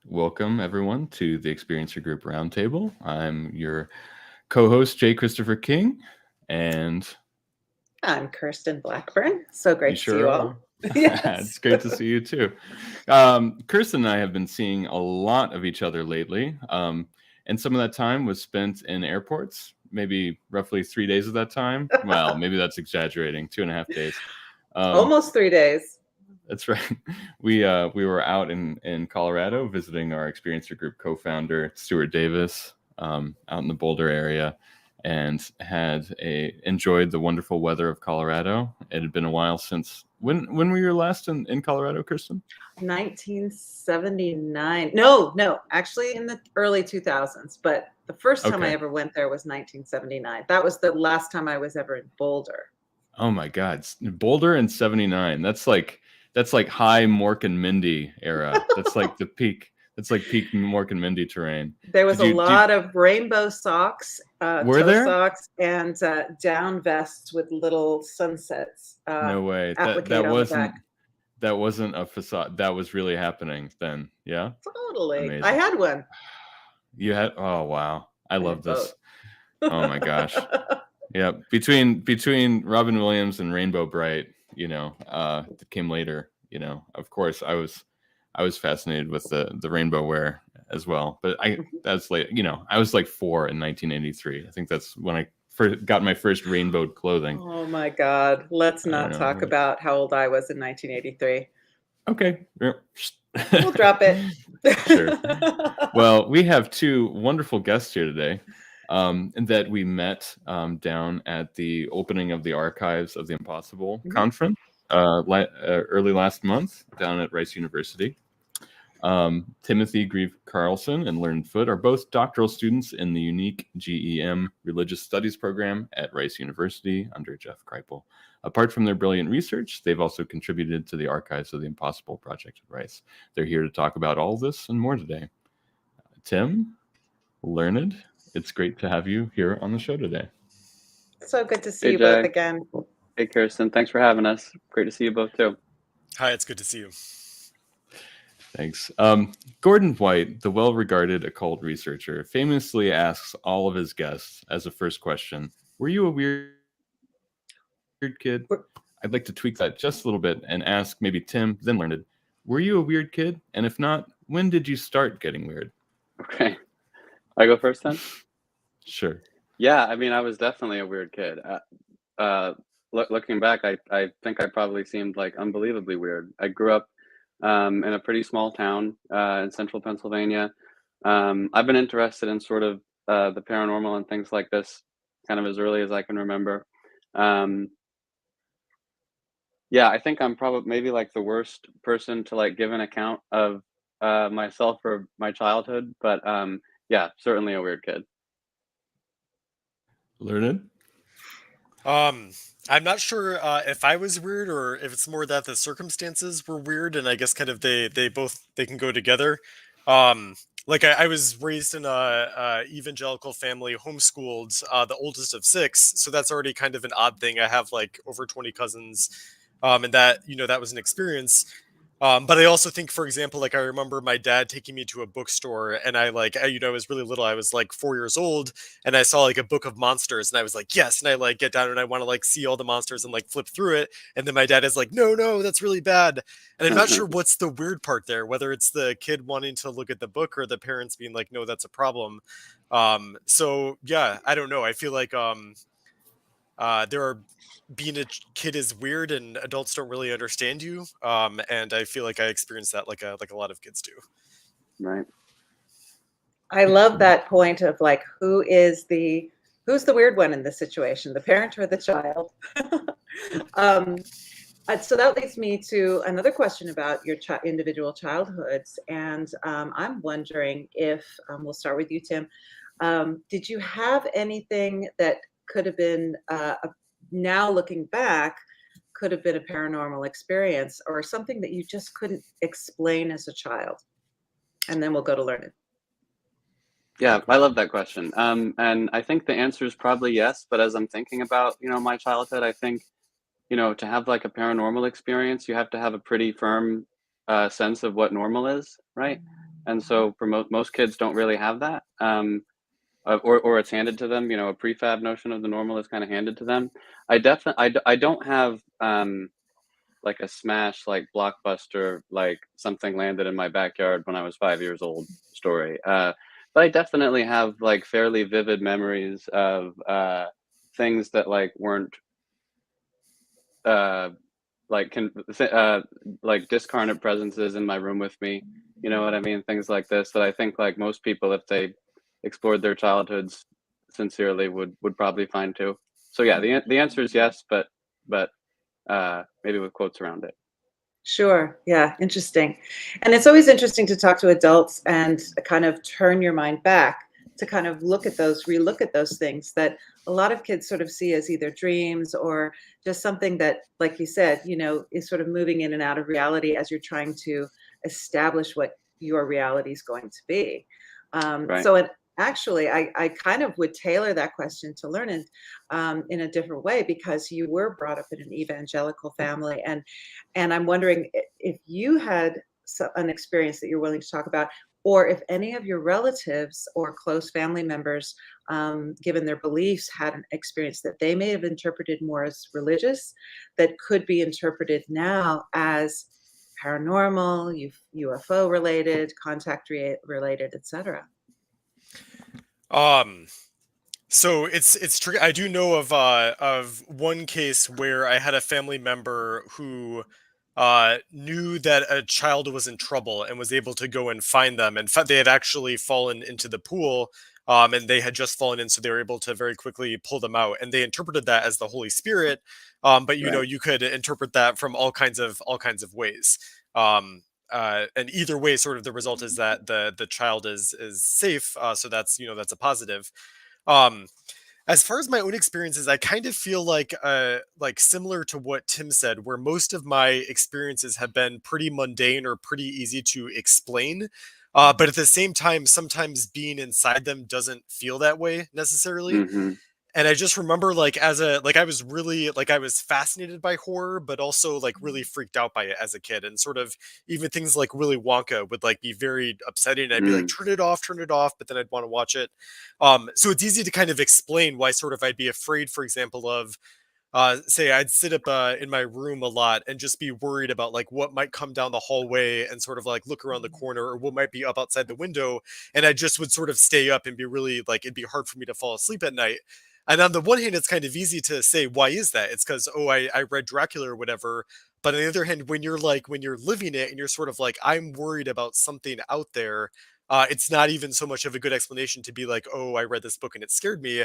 Welcome, everyone, to the Experiencer Group Roundtable. I'm your co-host, J. Christopher King, and I'm Kirsten Blackburn. So great you to see sure you are. all. Yes. It's great to see you, too. Kirsten and I have been seeing a lot of each other lately, and some of that time was spent in airports, maybe roughly 3 days of that time. Well, maybe that's exaggerating, 2.5 days. Almost 3 days. That's right. We were out in Colorado visiting our Experiencer Group co-founder Stuart Davis out in the Boulder area, and enjoyed the wonderful weather of Colorado. It had been a while since when were you last in Colorado, Kirsten? 1979. No, actually in the early 2000s. But the first time I Okay. ever went there was 1979. That was the last time I was ever in Boulder. Oh my God, Boulder in '79. That's like high Mork and Mindy era. That's like the peak. That's like peak Mork and Mindy terrain. There was a lot of rainbow socks, Were toe there? socks, and down vests with little sunsets No way. appliqued on the back. That wasn't a facade. That was really happening then. Yeah. Totally. Amazing. I had one. You had, oh wow. I love this. Both. Oh my gosh. Yeah. Between Robin Williams and Rainbow Bright, that came later, of course I was fascinated with the rainbow wear as well. But that's late, I was like 4 in 1983. I think that's when I got my first rainbowed clothing. Oh my God. Let's not talk about how old I was in 1983. Okay. We'll drop it. Sure. Well, we have 2 wonderful guests here today that we met down at the opening of the Archives of the Impossible conference early last month down at Rice University. Timothy Grieve-Carlson and Learned Foote are both doctoral students in the unique GEM Religious Studies program at Rice University under Jeff Kripal. Apart from their brilliant research, they've also contributed to the Archives of the Impossible project at Rice. They're here to talk about all this and more today. Tim, Learned, it's great to have you here on the show today. So good to see you both again. Hey, Kirsten. Thanks for having us. Great to see you both, too. Hi, it's good to see you. Thanks. Gordon White, the well-regarded occult researcher, famously asks all of his guests as a first question, were you a weird kid? I'd like to tweak that just a little bit and ask maybe Tim, then Learned, were you a weird kid? And if not, when did you start getting weird? Okay. I go first then? Sure. Yeah, I mean, I was definitely a weird kid. Looking back, I think I probably seemed like unbelievably weird. I grew up in a pretty small town in central Pennsylvania. I've been interested in sort of the paranormal and things like this kind of as early as I can remember. Yeah, I think I'm probably maybe like the worst person to like give an account of myself or my childhood, but yeah, certainly a weird kid. Learned? I'm not sure if I was weird or if it's more that the circumstances were weird, and I guess kind of they can go together. Like I was raised in a evangelical family, homeschooled, the oldest of 6, so that's already kind of an odd thing. I have like over 20 cousins, and that that was an experience. But I also think, for example, like I remember my dad taking me to a bookstore, and I was really little. I was like 4 years old, and I saw like a book of monsters, and I was like, yes. And I like get down and I want to like see all the monsters and like flip through it. And then my dad is like, no, that's really bad. And I'm not sure what's the weird part there, whether it's the kid wanting to look at the book or the parents being like, no, that's a problem. So yeah, I don't know. I feel like being a kid is weird and adults don't really understand you. And I feel like I experienced that like a lot of kids do. Right. I love that point of like, who's the weird one in this situation, the parent or the child? So that leads me to another question about your individual childhoods. And I'm wondering if, we'll start with you, Tim. Did you have anything that could have been, now looking back, could have been a paranormal experience or something that you just couldn't explain as a child? And then we'll go to Learned. Yeah, I love that question. And I think the answer is probably yes. But as I'm thinking about, my childhood, I think, to have like a paranormal experience, you have to have a pretty firm sense of what normal is, right? And so for most kids don't really have that, or it's handed to them. A prefab notion of the normal is kind of handed to them. I don't have like a smash, like blockbuster, like something landed in my backyard when I was 5 years old story. But I definitely have like fairly vivid memories of things that like weren't like discarnate presences in my room with me. You know what I mean? Things like this that I think like most people, if they explored their childhoods sincerely, would probably find too. So yeah, the answer is yes, but maybe with quotes around it. Sure. Yeah. Interesting. And it's always interesting to talk to adults and kind of turn your mind back to kind of relook at those things that a lot of kids sort of see as either dreams or just something that, like you said, is sort of moving in and out of reality as you're trying to establish what your reality is going to be. Right. So actually, I kind of would tailor that question to Learned in a different way, because you were brought up in an evangelical family, and I'm wondering if you had an experience that you're willing to talk about, or if any of your relatives or close family members, given their beliefs, had an experience that they may have interpreted more as religious, that could be interpreted now as paranormal, UFO related, contact related, etc. So it's tricky. I do know of one case where I had a family member who knew that a child was in trouble and was able to go and find them. In fact, they had actually fallen into the pool, and they had just fallen in, so they were able to very quickly pull them out. And they interpreted that as the Holy Spirit. But Right. you could interpret that from all kinds of ways. And either way, sort of the result is that the child is safe. So that's a positive. Um, as far as my own experiences, I kind of feel like similar to what Tim said, where most of my experiences have been pretty mundane or pretty easy to explain. But at the same time, sometimes being inside them doesn't feel that way necessarily. Mm-hmm. And I just remember I was really I was fascinated by horror, but also like really freaked out by it as a kid. And sort of even things like Willy Wonka would like be very upsetting. And I'd be like, turn it off, but then I'd want to watch it. So it's easy to kind of explain why sort of I'd be afraid, for example, of say I'd sit up in my room a lot and just be worried about like what might come down the hallway and sort of like look around the corner, or what might be up outside the window. And I just would sort of stay up and be really like, it'd be hard for me to fall asleep at night. And on the one hand, it's kind of easy to say, why is that? It's because, I read Dracula or whatever. But on the other hand, when you're living it and you're sort of like, I'm worried about something out there, it's not even so much of a good explanation to be like, I read this book and it scared me.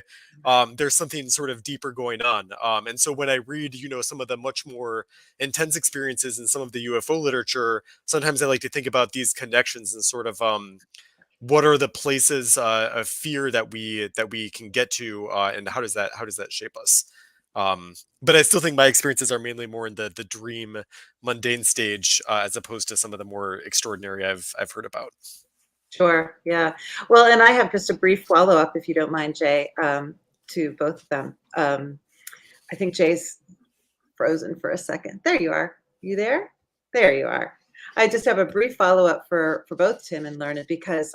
There's something sort of deeper going on. And so when I read, some of the much more intense experiences in some of the UFO literature, sometimes I like to think about these connections and sort of, what are the places of fear that we can get to, and how does that shape us? But I still think my experiences are mainly more in the dream, mundane stage, as opposed to some of the more extraordinary I've heard about. Sure. Yeah. Well, and I have just a brief follow-up, if you don't mind, Jay, to both of them. I think Jay's frozen for a second. There you are. You there? There you are. I just have a brief follow-up for both Tim and Learned, because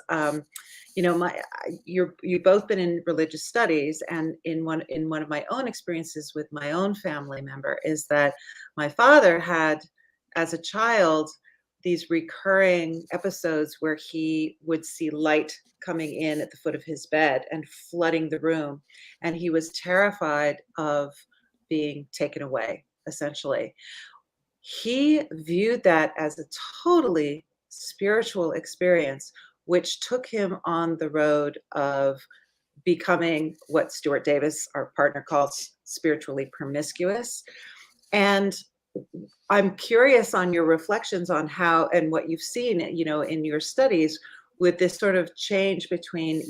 you've both been in religious studies, and in one of my own experiences with my own family member is that my father had, as a child, these recurring episodes where he would see light coming in at the foot of his bed and flooding the room, and he was terrified of being taken away, essentially. He viewed that as a totally spiritual experience, which took him on the road of becoming what Stuart Davis, our partner, calls spiritually promiscuous. And I'm curious on your reflections on how and what you've seen, in your studies, with this sort of change between,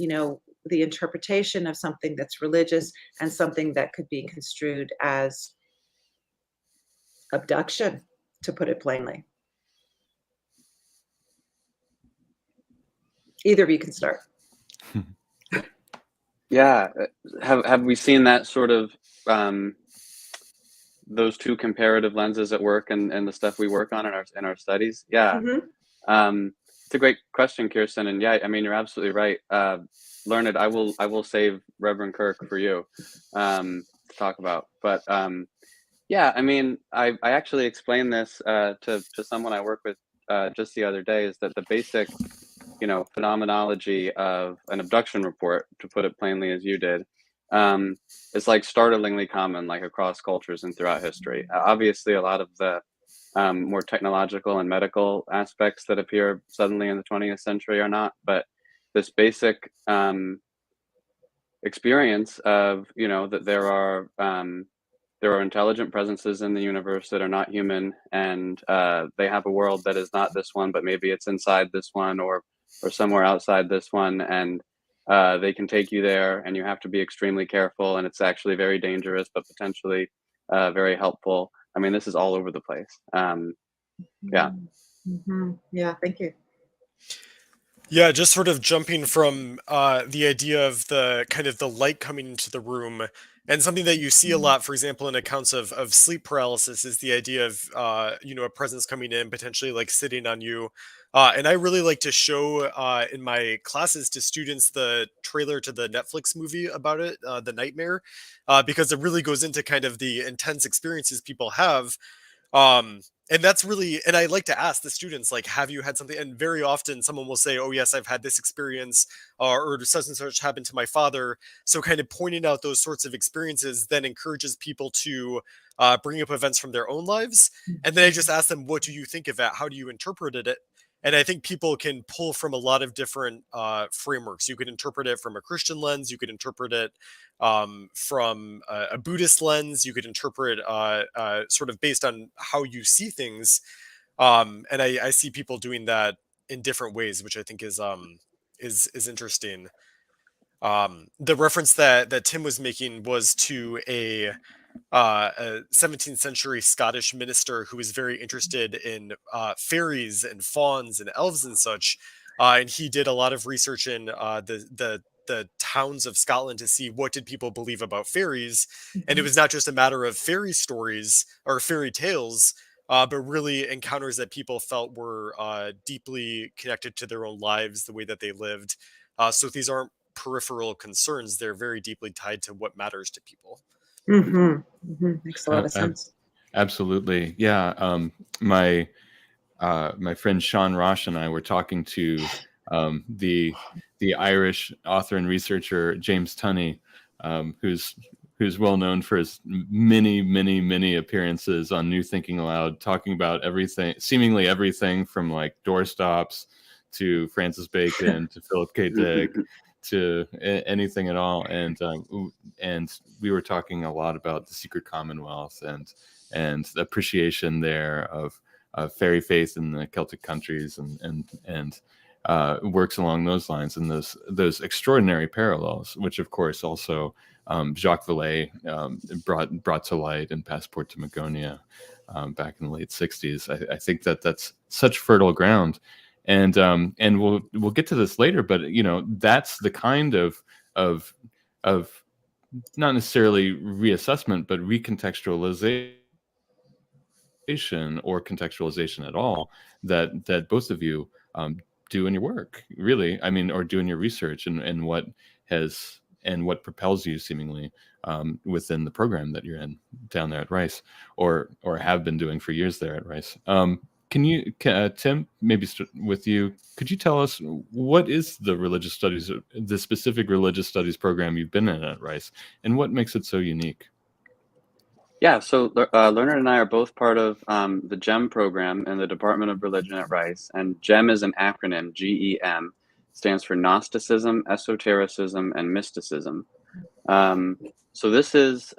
the interpretation of something that's religious and something that could be construed as abduction, to put it plainly. Either of you can start. Yeah. Have we seen that sort of those two comparative lenses at work and the stuff we work on in our studies? Yeah. Mm-hmm. It's a great question, Kirsten. And yeah, I mean, you're absolutely right. Learned, I will save Reverend Kirk for you to talk about. But yeah, I mean, I actually explained this to someone I work with just the other day, is that the basic, phenomenology of an abduction report, to put it plainly as you did, is like startlingly common, like across cultures and throughout history. Obviously, a lot of the more technological and medical aspects that appear suddenly in the 20th century are not, but this basic experience of, that there are intelligent presences in the universe that are not human, and they have a world that is not this one, but maybe it's inside this one, or somewhere outside this one, and they can take you there, and you have to be extremely careful, and it's actually very dangerous, but potentially very helpful. I mean, this is all over the place. Yeah. Mm-hmm. Yeah, thank you. Yeah, just sort of jumping from the idea of the kind of the light coming into the room, and something that you see a lot, for example, in accounts of sleep paralysis, is the idea of a presence coming in, potentially like sitting on you. And I really like to show in my classes to students the trailer to the Netflix movie about it, The Nightmare, because it really goes into kind of the intense experiences people have. And that's really, and I like to ask the students, like, have you had something? And very often someone will say, oh yes, I've had this experience, or such and such happened to my father. So kind of pointing out those sorts of experiences then encourages people to bring up events from their own lives. And then I just ask them, what do you think of it? How do you interpret it? And I think people can pull from a lot of different frameworks. You could interpret it from a Christian lens. You could interpret it from a Buddhist lens. You could interpret sort of based on how you see things. And I see people doing that in different ways, which I think is interesting. The reference that Tim was making was to a 17th century Scottish minister who was very interested in fairies and fauns and elves and such. And he did a lot of research in the towns of Scotland to see what did people believe about fairies. And it was not just a matter of fairy stories or fairy tales, but really encounters that people felt were deeply connected to their own lives, the way that they lived. So these aren't peripheral concerns. They're very deeply tied to what matters to people. Mm-hmm. Mm-hmm. Makes a lot of sense. Absolutely. Yeah. My friend Sean Rosh and I were talking to the Irish author and researcher James Tunney, who's well known for his many appearances on New Thinking Aloud, talking about everything, seemingly everything from like doorstops to Francis Bacon to Philip K. Dick to anything at all. And we were talking a lot about the secret commonwealth and the appreciation there of fairy faith in the Celtic countries and works along those lines, and those extraordinary parallels, which of course also Jacques Vallée brought to light in Passport to Magonia back in the late 60s. I think that's such fertile ground, and we'll get to this later, but that's the kind of not necessarily reassessment, but recontextualization or contextualization at all that both of you do in your work, really. I mean, or do in your research, and what propels you seemingly within the program that you're in down there at Rice, or have been doing for years there at Rice. Can you, Tim, maybe start with you? Could you tell us what is the specific religious studies program you've been in at Rice, and what makes it so unique? Yeah, so Leonard and I are both part of the GEM program in the Department of Religion at Rice. And GEM is an acronym, GEM, stands for Gnosticism, Esotericism, and Mysticism. So this is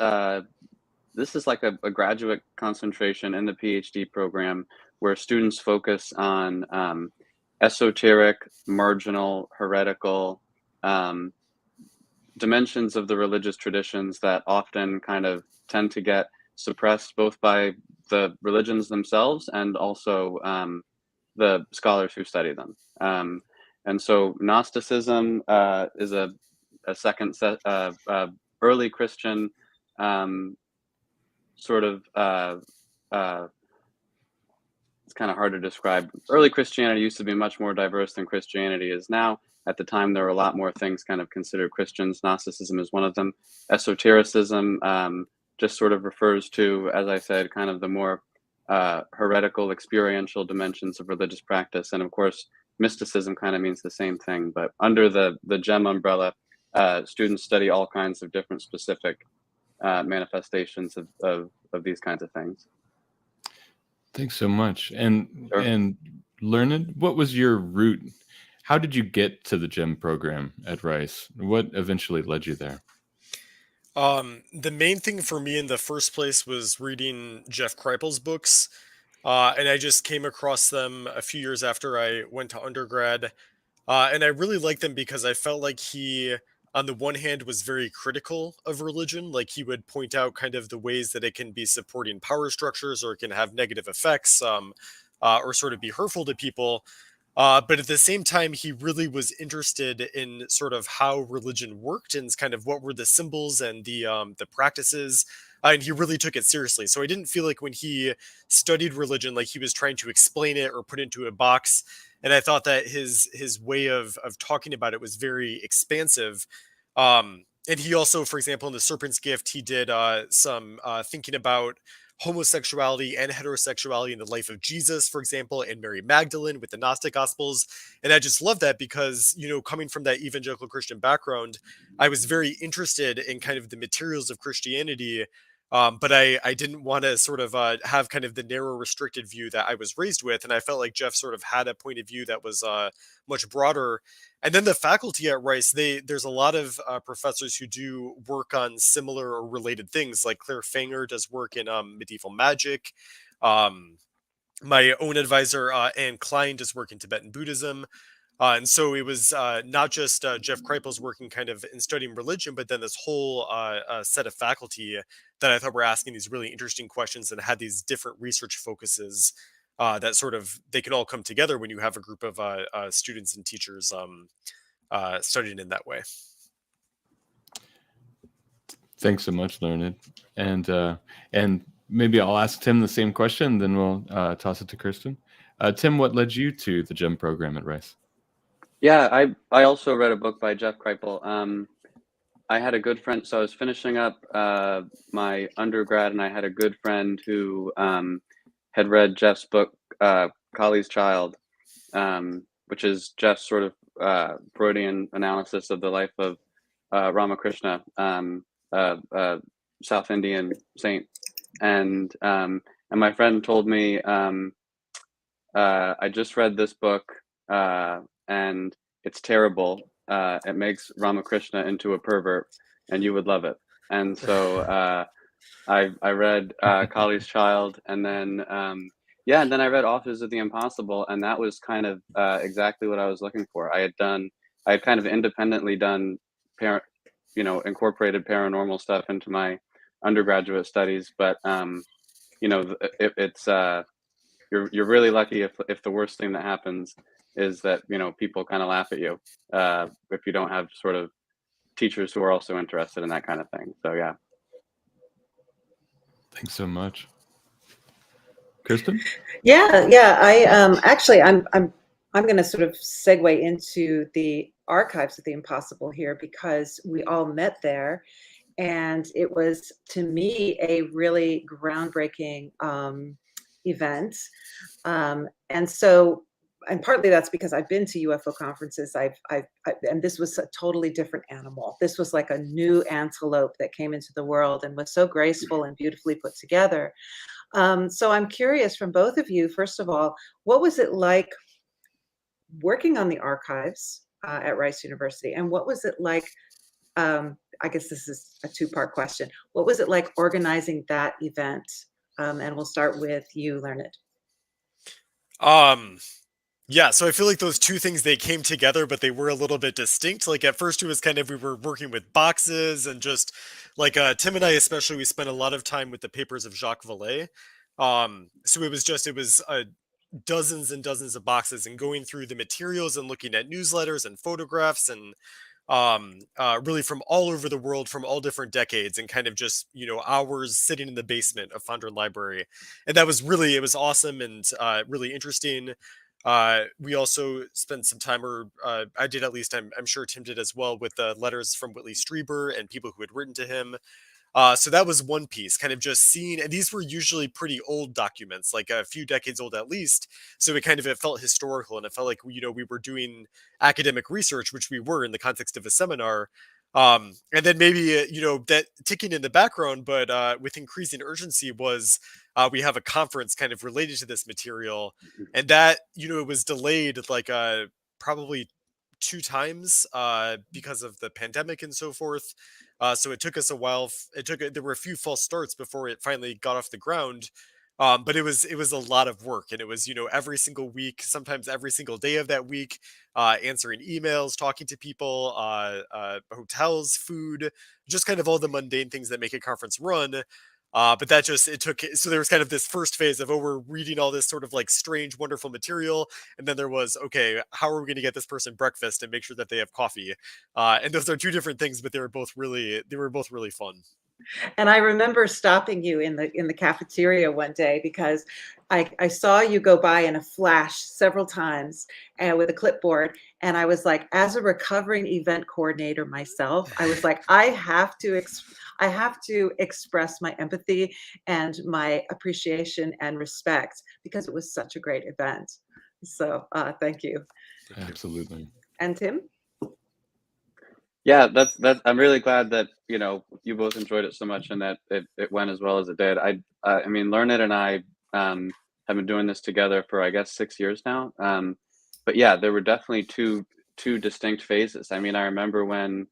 like a graduate concentration in the PhD program where students focus on esoteric, marginal, heretical dimensions of the religious traditions that often kind of tend to get suppressed both by the religions themselves and also the scholars who study them. And so Gnosticism is a second set early Christian sort of it's kind of hard to describe. Early Christianity used to be much more diverse than Christianity is now. At the time, there were a lot more things kind of considered Christians. Gnosticism is one of them. Esotericism just sort of refers to, as I said, kind of the more heretical, experiential dimensions of religious practice. And of course, mysticism kind of means the same thing. But under the GEM umbrella, students study all kinds of different specific manifestations of these kinds of things. Thanks so much. And Sure. and Learned, what was your route? How did you get to the GEM program at Rice? What eventually led you there? The main thing for me in the first place was reading Jeff Kripal's books. And I just came across them a few years after I went to undergrad. And I really liked them because I felt like he, on the one hand, was very critical of religion. Like he would point out kind of the ways that it can be supporting power structures or it can have negative effects, or sort of be hurtful to people. But at the same time, he really was interested in sort of how religion worked and kind of what were the symbols and the practices. And he really took it seriously. So I didn't feel like when he studied religion, like he was trying to explain it or put it into a box. And I thought that his way of talking about it was very expansive. And he also, for example, in The Serpent's Gift, he did some thinking about homosexuality and heterosexuality in the life of Jesus, for example, and Mary Magdalene with the Gnostic Gospels. And I just love that because, you know, coming from that evangelical Christian background, I was very interested in kind of the materials of Christianity. But I didn't want to sort of have kind of the narrow, restricted view that I was raised with. And I felt like Jeff sort of had a point of view that was much broader. And then the faculty at Rice, there's a lot of professors who do work on similar or related things. Like Claire Fanger does work in medieval magic. My own advisor, Anne Klein, does work in Tibetan Buddhism. And so it was not just Jeff Kripal's working kind of in studying religion, but then this whole set of faculty that I thought were asking these really interesting questions and had these different research focuses that sort of they can all come together when you have a group of students and teachers studying in that way. Thanks so much, Learned. And maybe I'll ask Tim the same question, then we'll toss it to Kirsten. Tim, what led you to the GEM program at Rice? Yeah, I also read a book by Jeff Kripal. I had a good friend, so I was finishing up my undergrad, and I had a good friend who had read Jeff's book, Kali's Child, which is Jeff's sort of Freudian analysis of the life of Ramakrishna, South Indian saint. And my friend told me, I just read this book, and it's terrible. It makes Ramakrishna into a pervert, and you would love it. And so I read Kali's Child, and then and then I read Authors of the Impossible, and that was kind of exactly what I was looking for. I had kind of independently done incorporated paranormal stuff into my undergraduate studies, but it's you're really lucky if the worst thing that happens is that people kind of laugh at you if you don't have sort of teachers who are also interested in that kind of thing. So yeah. Thanks so much, Kirsten. Yeah. I actually I'm going to sort of segue into the archives of the impossible here because we all met there, and it was to me a really groundbreaking event. And partly that's because I've been to UFO conferences. And this was a totally different animal. This was like a new antelope that came into the world and was so graceful and beautifully put together. So I'm curious from both of you, first of all, what was it like working on the archives at Rice University? And what was it like, I guess this is a two-part question. What was it like organizing that event? And we'll start with you, Learned. Yeah, so I feel like those two things, they came together, but they were a little bit distinct. Like at first it was kind of, we were working with boxes and just like Tim and I especially, we spent a lot of time with the papers of Jacques Vallée. So it was dozens and dozens of boxes and going through the materials and looking at newsletters and photographs and really from all over the world, from all different decades, and kind of just, hours sitting in the basement of Fondren Library. And that was really, it was awesome and really interesting. We also spent some time, or I did at least, I'm sure Tim did as well, with the letters from Whitley Strieber and people who had written to him. So that was one piece, kind of just seeing, and these were usually pretty old documents, like a few decades old at least. So it felt historical, and it felt like, we were doing academic research, which we were in the context of a seminar. And then maybe, that ticking in the background, but with increasing urgency was we have a conference kind of related to this material. And that, it was delayed like probably 2 times because of the pandemic and so forth. So it took us a while. There were a few false starts before it finally got off the ground. But it was a lot of work, and it was, every single week, sometimes every single day of that week, answering emails, talking to people, hotels, food, just kind of all the mundane things that make a conference run. But so there was kind of this first phase of, we're reading all this sort of like strange, wonderful material. And then there was, okay, how are we going to get this person breakfast and make sure that they have coffee? And those are two different things, but they were both really fun. And I remember stopping you in the cafeteria one day because I saw you go by in a flash several times and with a clipboard. And I was like, as a recovering event coordinator myself, I was like, I have to express my empathy and my appreciation and respect because it was such a great event. So thank you. Absolutely. And Tim? Yeah, that's I'm really glad that you both enjoyed it so much and that it went as well as it did. I mean, Learned and I have been doing this together for, I guess, 6 years now. But yeah, there were definitely two distinct phases. I mean, I remember when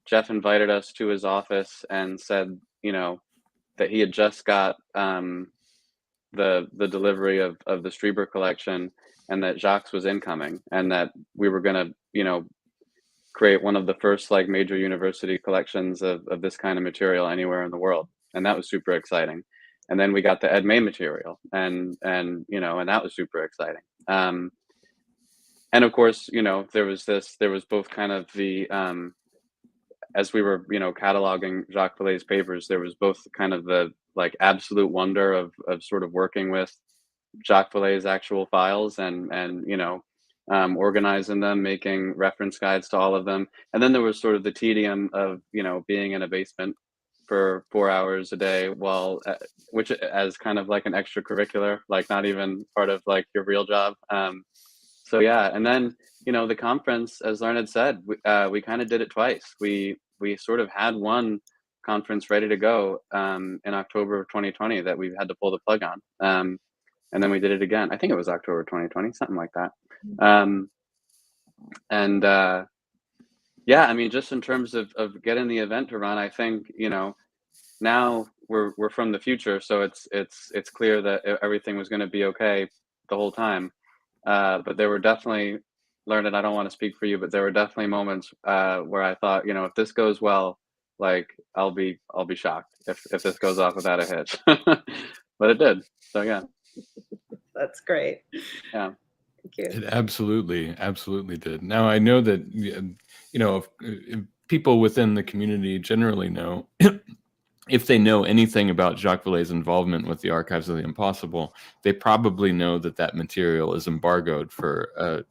Jeff invited us to his office and said, that he had just got the delivery of the Strieber collection, and that Jacques was incoming, and that we were gonna, create one of the first like major university collections of this kind of material anywhere in the world. And that was super exciting. And then we got the Ed May material, and and that was super exciting. And of course, there was both kind of the as we were, cataloging Jacques Vallée's papers, there was both kind of the like absolute wonder of sort of working with Jacques Vallée's actual files and organizing them, making reference guides to all of them. And then there was sort of the tedium of, being in a basement for 4 hours a day while, which as kind of like an extracurricular, like not even part of like your real job. So yeah, and then, the conference, as Lauren had said, we kind of did it twice. We sort of had one conference ready to go in October of 2020 that we had to pull the plug on. And then we did it again. I think it was October 2020, something like that. Yeah, I mean, just in terms of getting the event to run, I think, now we're from the future, so it's clear that everything was going to be okay the whole time. But there were definitely, Learned, I don't want to speak for you, but there were definitely moments where I thought, if this goes well, like I'll be shocked if this goes off without a hitch. But it did. So yeah. That's great. Yeah. Thank you. It absolutely did. Now I know that if people within the community generally know, if they know anything about Jacques Vallée's involvement with the Archives of the Impossible, they probably know that material is embargoed for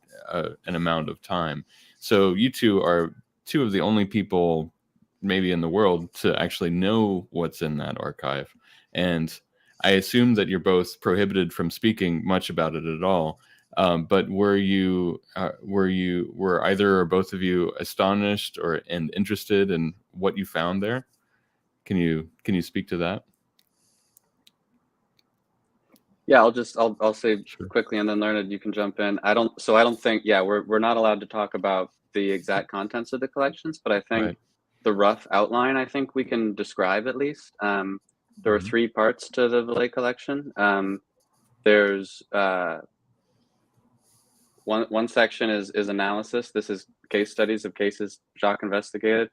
an amount of time. So you two are two of the only people maybe in the world to actually know what's in that archive. And I assume that you're both prohibited from speaking much about it at all. But were either or both of you astonished and interested in what you found there? Can you speak to that? Yeah, I'll say Sure. quickly, and then Learned, you can jump in. I don't think, yeah, we're not allowed to talk about the exact contents of the collections, but I think Right. the rough outline, I think we can describe at least. There are 3 parts to the Vallée collection. There's one section is analysis. This is case studies of cases Jacques investigated.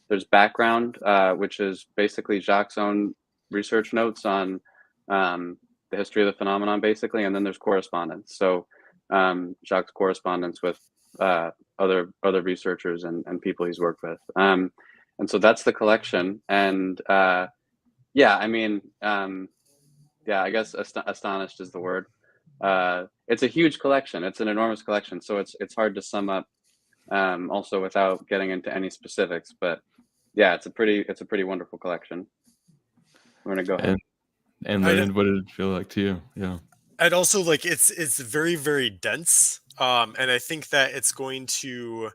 There's background, which is basically Jacques' own research notes on the history of the phenomenon, basically, and then there's correspondence. So Jacques' correspondence with a other researchers and people he's worked with. And so that's the collection. And yeah, I mean, yeah, I guess astonished is the word. It's a huge collection. It's an enormous collection, so it's hard to sum up also without getting into any specifics. But yeah, it's a pretty wonderful collection. We're gonna go ahead. And Leonard, what did it feel like to you? Yeah. I'd also like it's very, very dense. And I think that it's going to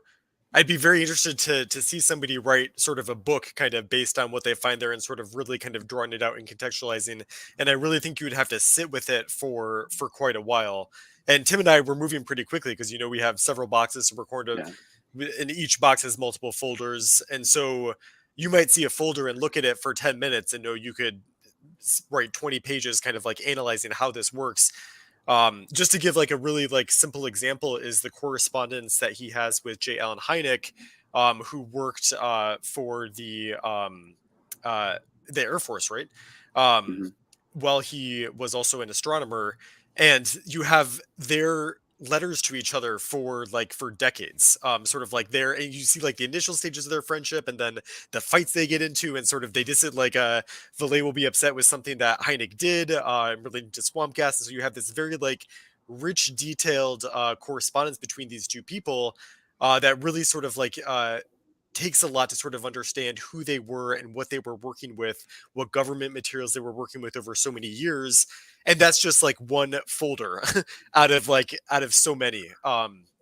I'd be very interested to see somebody write sort of a book kind of based on what they find there and sort of really kind of drawing it out and contextualizing. And I really think you would have to sit with it for quite a while. And Tim and I were moving pretty quickly because, we have several boxes to record, and each box has multiple folders. And so you might see a folder and look at it for 10 minutes and know you could write 20 pages kind of like analyzing how this works. Just to give like a really like simple example is the correspondence that he has with J. Allen Hynek, who worked for the Air Force, right? While he was also an astronomer, and you have their letters to each other for decades, sort of like there, and you see like the initial stages of their friendship and then the fights they get into, and sort of they just like Valet will be upset with something that Hynek did relating to swamp gas, and so you have this very like rich, detailed correspondence between these two people that really sort of like takes a lot to sort of understand who they were and what they were working with, what government materials they were working with over so many years. And that's just like one folder out of so many.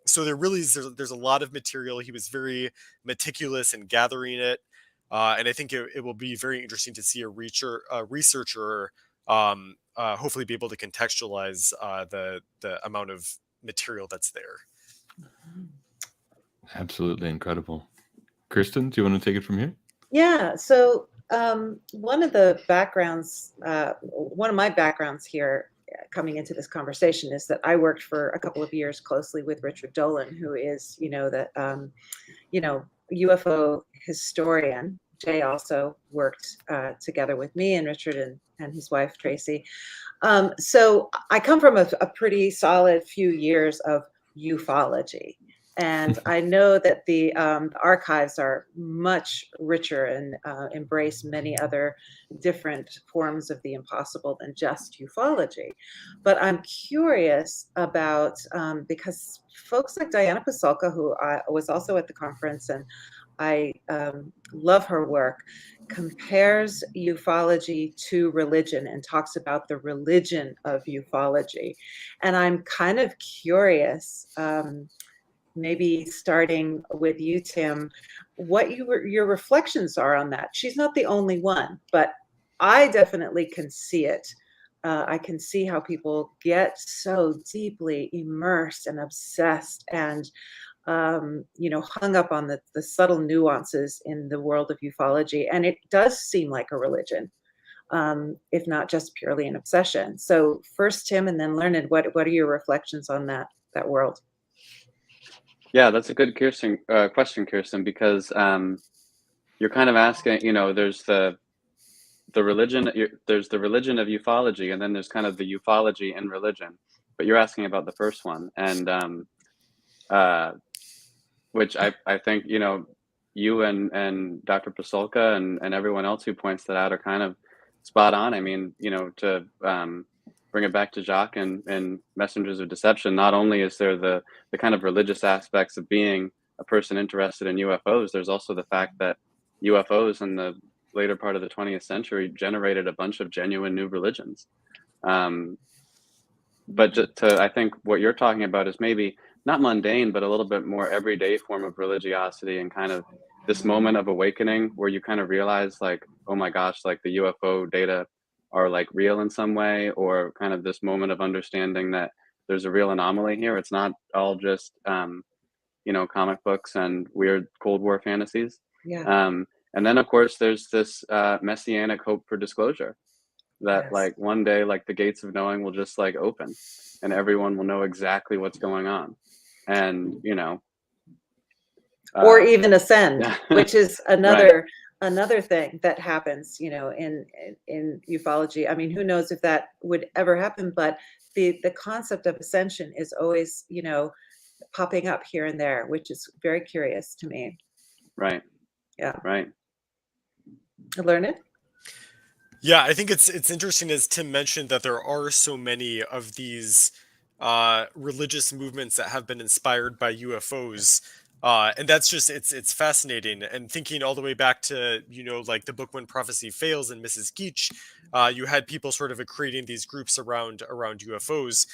So there really is, there's a lot of material. He was very meticulous in gathering it. And I think it will be very interesting to see a researcher hopefully be able to contextualize the amount of material that's there. Absolutely incredible. Kirsten, do you want to take it from here? Yeah. So one of the backgrounds, one of my backgrounds here coming into this conversation is that I worked for a couple of years closely with Richard Dolan, who is, the UFO historian. Jay also worked together with me and Richard and his wife, Tracy. So I come from a pretty solid few years of ufology. And I know that the archives are much richer and embrace many other different forms of the impossible than just ufology. But I'm curious about, because folks like Diana Pasulka, who was also at the conference, and I love her work, compares ufology to religion and talks about the religion of ufology. And I'm kind of curious, maybe starting with you, Tim, what your reflections are on that. She's not the only one, but I definitely can see it. I can see how people get so deeply immersed and obsessed and hung up on the subtle nuances in the world of ufology. And it does seem like a religion, if not just purely an obsession. So first, Tim, and then Leonard, what are your reflections on that world? Yeah, that's a good question, Kirsten, because you're kind of asking, there's the religion, there's the religion of ufology, and then there's kind of the ufology in religion. But you're asking about the first one, and which I think, you and Dr. Pasulka and everyone else who points that out are kind of spot on. I mean, to bring it back to Jacques and Messengers of Deception, not only is there the kind of religious aspects of being a person interested in UFOs, there's also the fact that UFOs in the later part of the 20th century generated a bunch of genuine new religions. But I think what you're talking about is maybe not mundane, but a little bit more everyday form of religiosity, and kind of this moment of awakening where you kind of realize like, oh my gosh, like the UFO data are like real in some way, or kind of this moment of understanding that there's a real anomaly here. It's not all just, comic books and weird Cold War fantasies. Yeah. And then of course there's this messianic hope for disclosure, that Yes. like one day, like the gates of knowing will just like open and everyone will know exactly what's going on. And, or even ascend, yeah. which is another thing that happens, in ufology. I mean, who knows if that would ever happen, but the concept of ascension is always, popping up here and there, which is very curious to me. Right. Yeah. Right. Learned? Yeah, I think it's interesting, as Tim mentioned, that there are so many of these religious movements that have been inspired by UFOs. And that's just it's fascinating. And thinking all the way back to, like the book When Prophecy Fails and Mrs. Geach, you had people sort of creating these groups around UFOs.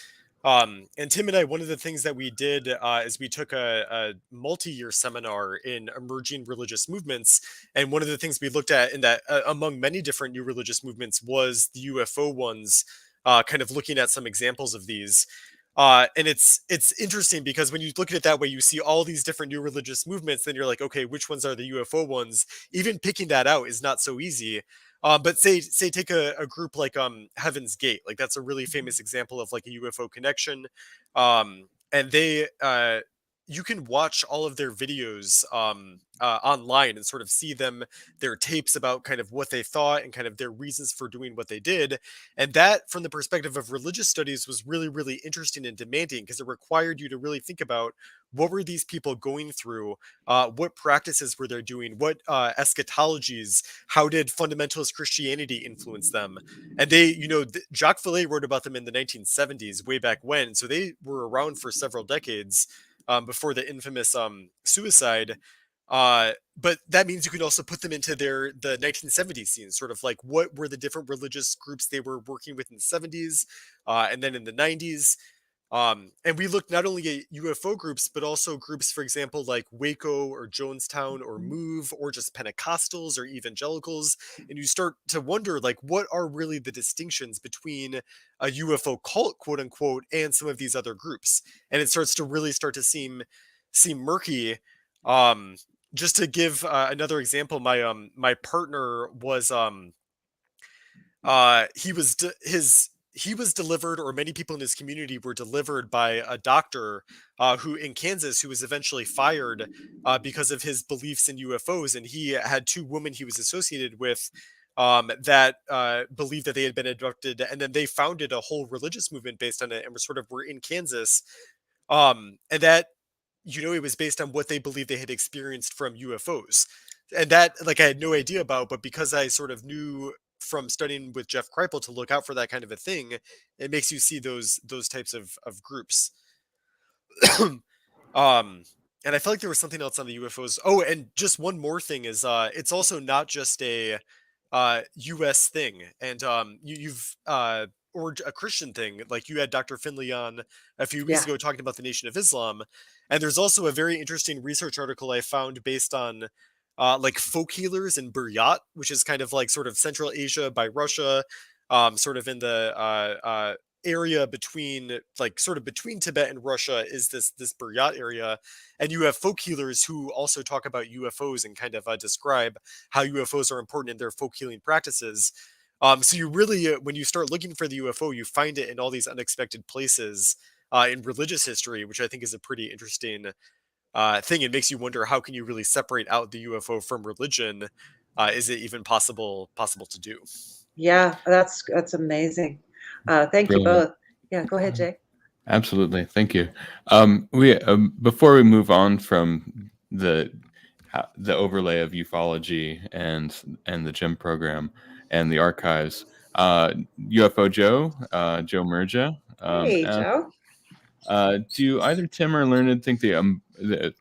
And Tim and I, one of the things that we did is we took a multi-year seminar in emerging religious movements. And one of the things we looked at in that, among many different new religious movements, was the UFO ones, kind of looking at some examples of these. And it's interesting because when you look at it that way, you see all these different new religious movements, then you're like, okay, which ones are the UFO ones? Even picking that out is not so easy. But say take a group like Heaven's Gate, like that's a really famous example of like a UFO connection. And they you can watch all of their videos online and sort of see their tapes about kind of what they thought and kind of their reasons for doing what they did. And that, from the perspective of religious studies, was really, really interesting and demanding, because it required you to really think about what were these people going through, what practices were they doing, what eschatologies, how did fundamentalist Christianity influence them. And they, Jacques Vallée wrote about them in the 1970s, way back when, so they were around for several decades before the infamous suicide. But that means you can also put them into the 1970s scene, sort of like what were the different religious groups they were working with in the 70s, and then in the 90s. And we looked not only at UFO groups, but also groups, for example, like Waco or Jonestown or Move, or just Pentecostals or evangelicals. And you start to wonder, like, what are really the distinctions between a UFO cult, quote unquote, and some of these other groups? And it starts to really seem murky. Just to give another example, my partner was he was delivered, or many people in his community were delivered, by a doctor who in Kansas, who was eventually fired because of his beliefs in UFOs. And he had two women he was associated with that believed that they had been abducted, and then they founded a whole religious movement based on it, and were in Kansas. And that, it was based on what they believed they had experienced from UFOs. And that, like, I had no idea about, but because I sort of knew from studying with Jeff Kripal to look out for that kind of a thing, it makes you see those types of groups. And I feel like there was something else on the UFOs. Oh, and just one more thing is, it's also not just a US thing, and you've or a Christian thing. Like, you had Dr. Finley on a few weeks ago talking about the Nation of Islam, and there's also a very interesting research article I found based on like folk healers in Buryat, which is kind of like sort of Central Asia by Russia, sort of in the area between, like, sort of between Tibet and Russia is this Buryat area. And you have folk healers who also talk about UFOs and kind of describe how UFOs are important in their folk healing practices. So you really, when you start looking for the UFO, you find it in all these unexpected places in religious history, which I think is a pretty interesting thing. It makes you wonder, how can you really separate out the UFO from religion? Is it even possible to do? Yeah, that's amazing. Thank you Brilliant. both. Yeah, go ahead, Jay. Absolutely, thank you. We before we move on from the overlay of ufology and the GEM program and the archives, UFO Joe Merja Hey, asked, Joe. do either Tim or Learned think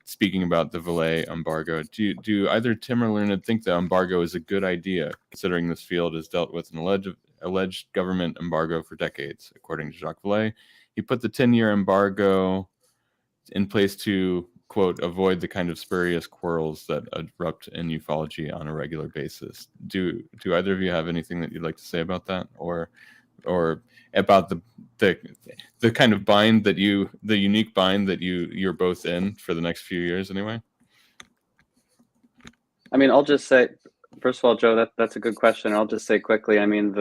speaking about the Vallée embargo, do either Tim or Learned think the embargo is a good idea, considering this field has dealt with an alleged government embargo for decades? According to Jacques Vallée, he put the 10-year embargo in place to, quote, avoid the kind of spurious quarrels that erupt in ufology on a regular basis. Do either of you have anything that you'd like to say about that, or about the kind of bind that the unique bind that you're both in for the next few years anyway? I mean, I'll just say, first of all, Joe, that's a good question. I'll just say quickly, I mean,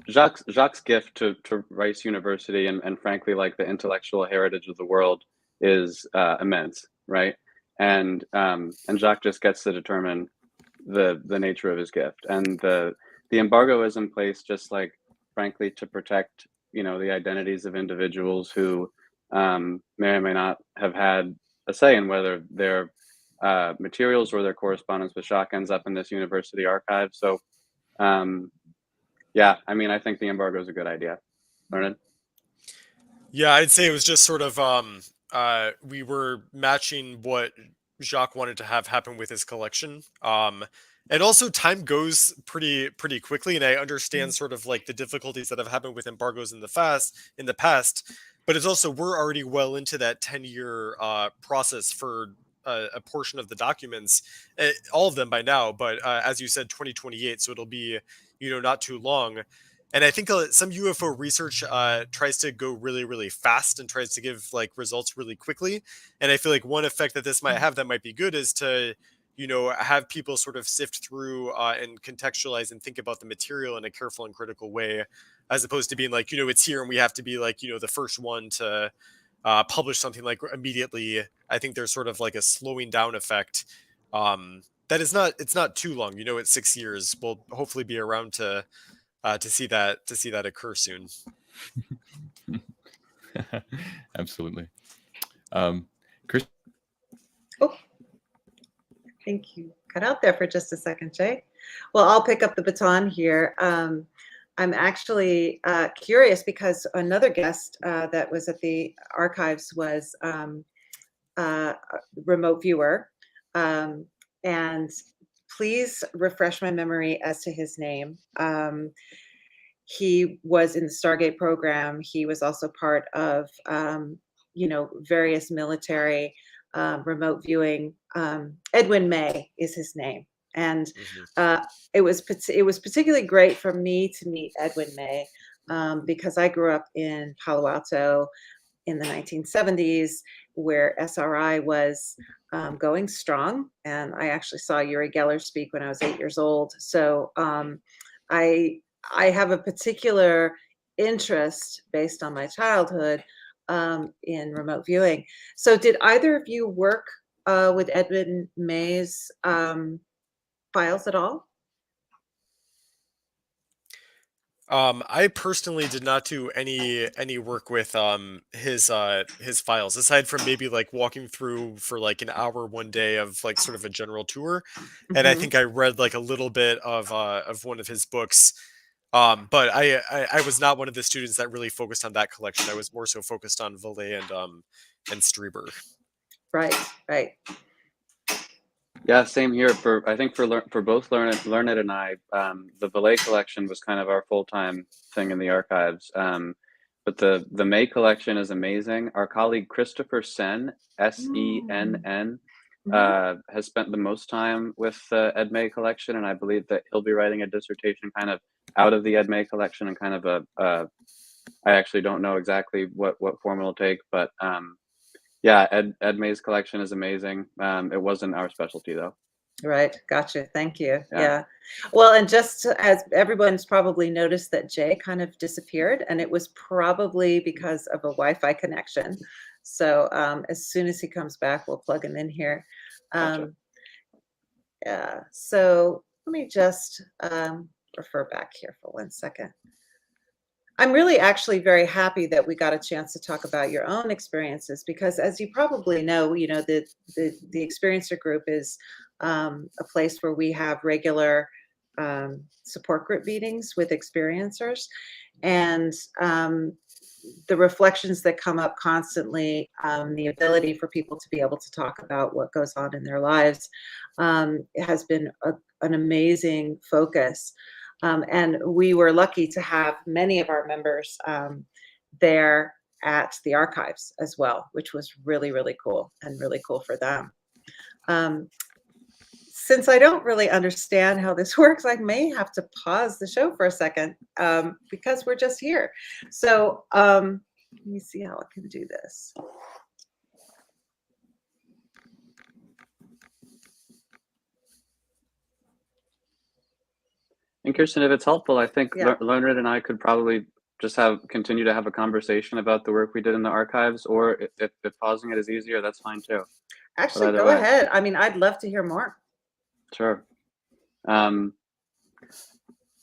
Jacques' gift to Rice University and frankly, like, the intellectual heritage of the world is immense, right? And Jacques just gets to determine the nature of his gift. And the embargo is in place just, like, frankly, to protect you know, the identities of individuals who may or may not have had a say in whether their materials or their correspondence with Jacques ends up in this university archive. So, yeah, I mean, I think the embargo is a good idea. Learned. Yeah, I'd say it was just sort of we were matching what Jacques wanted to have happen with his collection. And also time goes pretty quickly, and I understand sort of like the difficulties that have happened with embargoes in the past, but it's also we're already well into that 10-year process for a portion of the documents, all of them by now, but as you said, 2028, so it'll be, not too long. And I think some UFO research tries to go really fast and tries to give like results really quickly. And I feel like one effect that this might have that might be good is to, have people sort of sift through and contextualize and think about the material in a careful and critical way, as opposed to being like, it's here and we have to be like, the first one to publish something like immediately. I think there's sort of like a slowing down effect. That is it's not too long. It's 6 years. We'll hopefully be around to see that occur soon. Absolutely. Oh, I think you cut out there for just a second, Jay. Well, I'll pick up the baton here. I'm actually curious because another guest that was at the archives was a remote viewer. And please refresh my memory as to his name. He was in the Stargate program. He was also part of, various military remote viewing. Edwin May is his name. And it was particularly great for me to meet Edwin May because I grew up in Palo Alto in the 1970s, where SRI was going strong. And I actually saw Uri Geller speak when I was 8 years old. So I have a particular interest based on my childhood in remote viewing. So did either of you work with Edwin May's files at all? I personally did not do any work with his files, aside from maybe like walking through for like an hour one day of like sort of a general tour. And I think I read like a little bit of one of his books. But I was not one of the students that really focused on that collection. I was more so focused on Valet and Strieber. Right. Yeah, same here. I think for both Learned and I, the Valet collection was kind of our full-time thing in the archives. But the May collection is amazing. Our colleague Christopher Senn, Senn, has spent the most time with the Ed May collection, and I believe that he'll be writing a dissertation kind of out of the Ed May collection and kind of I actually don't know exactly what form it'll take, but yeah, Ed May's collection is amazing. It wasn't our specialty though. Right. Gotcha. Thank you. Yeah. Well, and just as everyone's probably noticed that Jay kind of disappeared, and it was probably because of a Wi-Fi connection. So as soon as he comes back, we'll plug him in here. Gotcha. Yeah. So let me just refer back here for 1 second. I'm really actually very happy that we got a chance to talk about your own experiences, because as you probably know, the experiencer group is a place where we have regular support group meetings with experiencers, and the reflections that come up constantly, the ability for people to be able to talk about what goes on in their lives has been an amazing focus. And we were lucky to have many of our members there at the archives as well, which was really, really cool, and really cool for them. Since I don't really understand how this works, I may have to pause the show for a second because we're just here. So let me see how I can do this. And Kirsten, if it's helpful, I think Leonard and I could probably just continue to have a conversation about the work we did in the archives, or if pausing it is easier, that's fine too. Actually, go ahead. I mean, I'd love to hear more. Sure.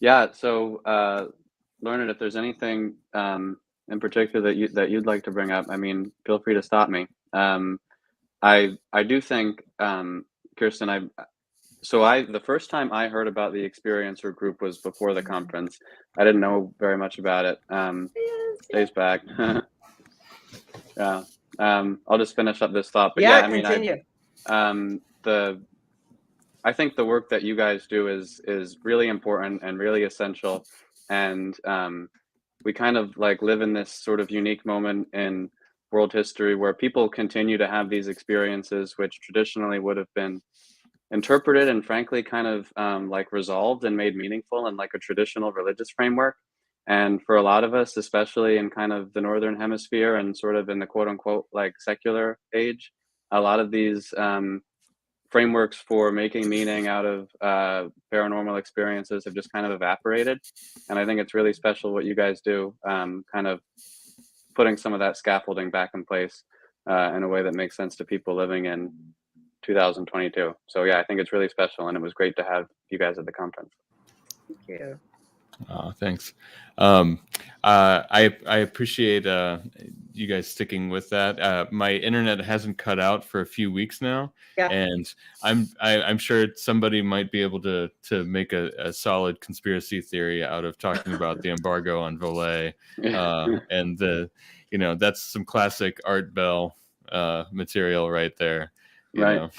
Yeah, so Learned, if there's anything in particular that you'd like to bring up, I mean, feel free to stop me. I do think, Kirsten, the first time I heard about the experiencer group was before the conference. I didn't know very much about it. Days back. Yeah. I'll just finish up this thought. But Yeah, yeah, I mean, continue. I think the work that you guys do is really important and really essential. And we kind of like live in this sort of unique moment in world history where people continue to have these experiences, which traditionally would have been interpreted and frankly kind of like resolved and made meaningful in like a traditional religious framework. And for a lot of us, especially in kind of the northern hemisphere and sort of in the quote unquote like secular age, a lot of these frameworks for making meaning out of paranormal experiences have just kind of evaporated. And I think it's really special what you guys do, kind of putting some of that scaffolding back in place in a way that makes sense to people living in 2022. So yeah, I think it's really special, and it was great to have you guys at the conference. Thank you. Thanks. I appreciate you guys sticking with that. My internet hasn't cut out for a few weeks now, Yeah. and I'm sure somebody might be able to make a solid conspiracy theory out of talking about the embargo on Volée, and that's some classic Art Bell material right there. Right.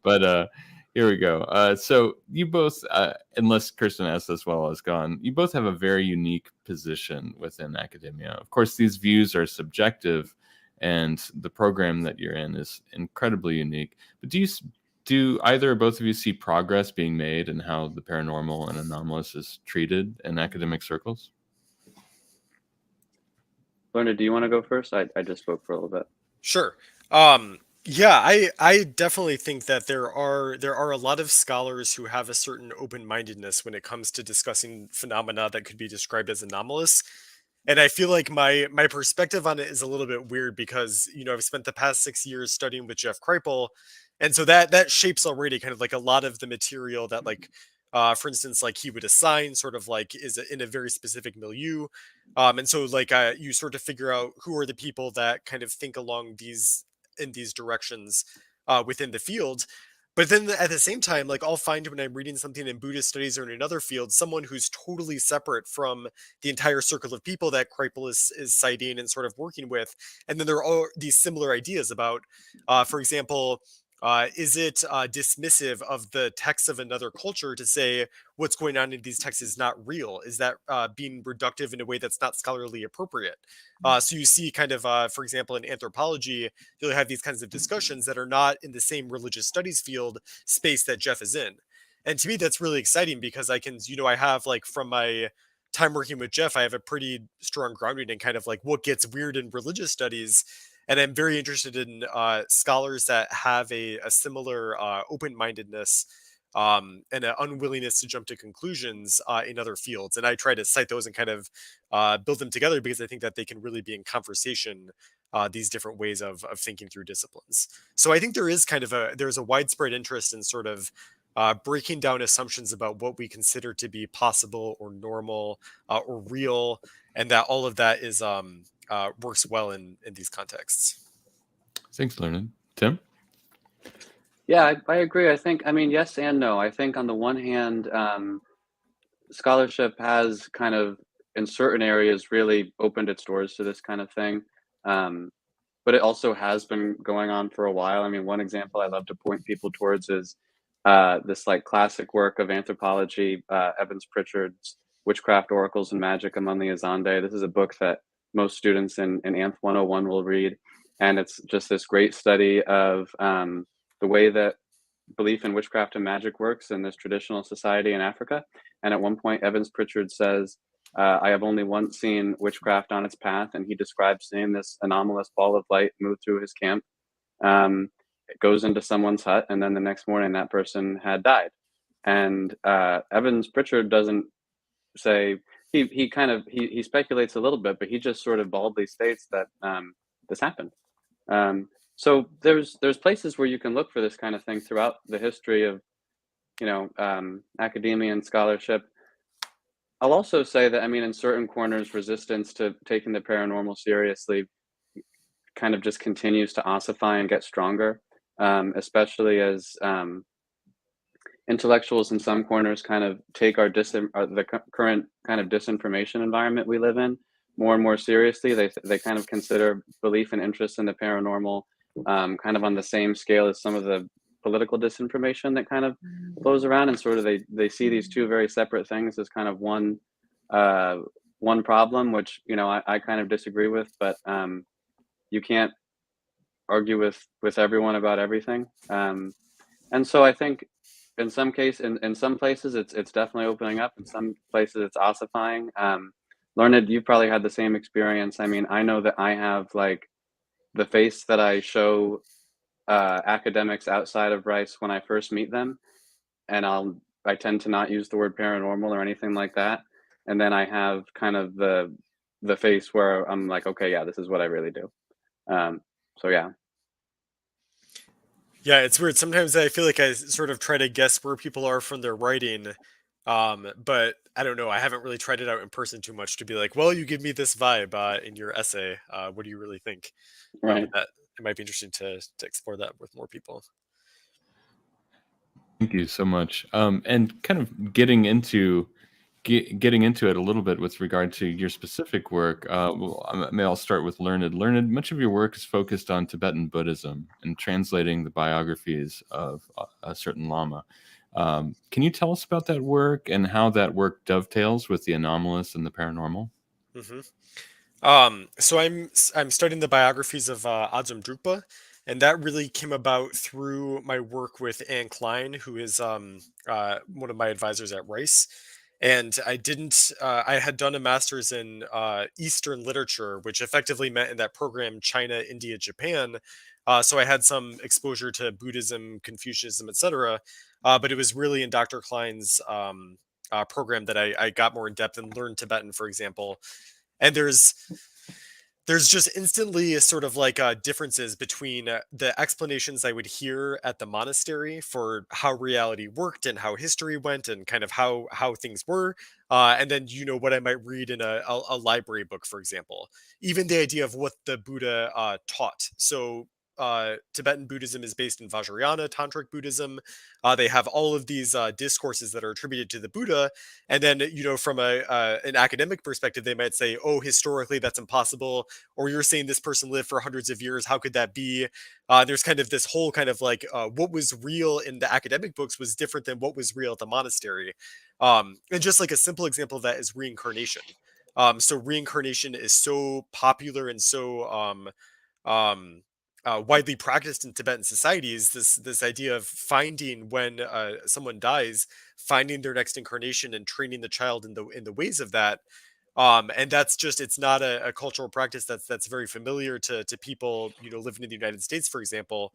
But here we go. So you both, unless Kirsten asked this while I was gone, you both have a very unique position within academia. Of course, these views are subjective, and the program that you're in is incredibly unique. But do either or both of you see progress being made in how the paranormal and anomalous is treated in academic circles? Leonard, do you want to go first? I just spoke for a little bit. Sure. Yeah, I definitely think that there are a lot of scholars who have a certain open-mindedness when it comes to discussing phenomena that could be described as anomalous. And I feel like my perspective on it is a little bit weird because, I've spent the past 6 years studying with Jeff Kripal, and so that shapes already kind of like a lot of the material that, like, for instance, like he would assign sort of like is in a very specific milieu. And so like you sort of figure out who are the people that kind of think along in these directions within the field. But then at the same time, like I'll find when I'm reading something in Buddhist studies or in another field, someone who's totally separate from the entire circle of people that Kripal is citing and sort of working with. And then there are all these similar ideas about, for example, is it dismissive of the texts of another culture to say what's going on in these texts is not real? Is that being reductive in a way that's not scholarly appropriate? So you see kind of, for example, in anthropology, you'll have these kinds of discussions that are not in the same religious studies field space that Jeff is in. And to me, that's really exciting because I can, I have like from my time working with Jeff, I have a pretty strong grounding in kind of like what gets weird in religious studies. And I'm very interested in scholars that have a similar open-mindedness and an unwillingness to jump to conclusions in other fields. And I try to cite those and kind of build them together because I think that they can really be in conversation, these different ways of thinking through disciplines. So I think there is kind of there's a widespread interest in sort of breaking down assumptions about what we consider to be possible or normal or real, and that all of that is works well in these contexts. Thanks, Leonard. Tim? Yeah, I agree. I mean, yes and no. I think on the one hand, scholarship has kind of, in certain areas, really opened its doors to this kind of thing. But it also has been going on for a while. I mean, one example I love to point people towards is this like classic work of anthropology, Evans Pritchard's Witchcraft, Oracles, and Magic Among the Azande. This is a book that most students in Anth 101 will read. And it's just this great study of the way that belief in witchcraft and magic works in this traditional society in Africa. And at one point, Evans Pritchard says, I have only once seen witchcraft on its path, and he describes seeing this anomalous ball of light move through his camp. It goes into someone's hut, and then the next morning that person had died. And Evans Pritchard doesn't say, he speculates a little bit, but he just sort of baldly states that this happened. So there's places where you can look for this kind of thing throughout the history of, academia and scholarship. I'll also say that, I mean, in certain corners, resistance to taking the paranormal seriously kind of just continues to ossify and get stronger, especially as intellectuals in some corners kind of take our current kind of disinformation environment we live in more and more seriously. They kind of consider belief and interest in the paranormal kind of on the same scale as some of the political disinformation that kind of flows around, and sort of they see these two very separate things as kind of uh, one problem, which I kind of disagree with, but you can't argue with everyone about everything. And so I think in some places it's definitely opening up. In some places it's ossifying. Learned, you probably had the same experience. I mean, I know that I have like the face that I show academics outside of Rice when I first meet them, and I tend to not use the word paranormal or anything like that. And then I have kind of the face where I'm like, okay, yeah, this is what I really do. So yeah. Yeah, it's weird. Sometimes I feel like I sort of try to guess where people are from their writing, but I don't know. I haven't really tried it out in person too much to be like, well, you give me this vibe in your essay. What do you really think? Right. But that it might be interesting to explore that with more people. Thank you so much. And kind of getting into it a little bit with regard to your specific work. I'll start with Learned. Learned, much of your work is focused on Tibetan Buddhism and translating the biographies of a certain lama. Can you tell us about that work and how that work dovetails with the anomalous and the paranormal? hmm so I'm studying the biographies of Adzom Drukpa, and that really came about through my work with Anne Klein, who is one of my advisors at Rice. And I had done a master's in Eastern literature, which effectively meant in that program China, India, Japan. So I had some exposure to Buddhism, Confucianism, etc. But it was really in Dr. Klein's program that I got more in depth and learned Tibetan, for example. And there's just instantly a sort of like differences between the explanations I would hear at the monastery for how reality worked and how history went and kind of how things were, and then what I might read in a library book, for example. Even the idea of what the Buddha taught. So Tibetan Buddhism is based in Vajrayana, Tantric Buddhism. They have all of these discourses that are attributed to the Buddha, and then from an academic perspective, they might say, "Oh, historically, that's impossible," or "You're saying this person lived for hundreds of years. How could that be?" There's kind of this whole kind of like what was real in the academic books was different than what was real at the monastery. And just like a simple example of that is reincarnation. So reincarnation is so popular and so um, widely practiced in Tibetan societies. This idea of finding when someone dies, finding their next incarnation, and training the child in the ways of that. And that's just it's not a cultural practice that's very familiar to people living in the United States, for example.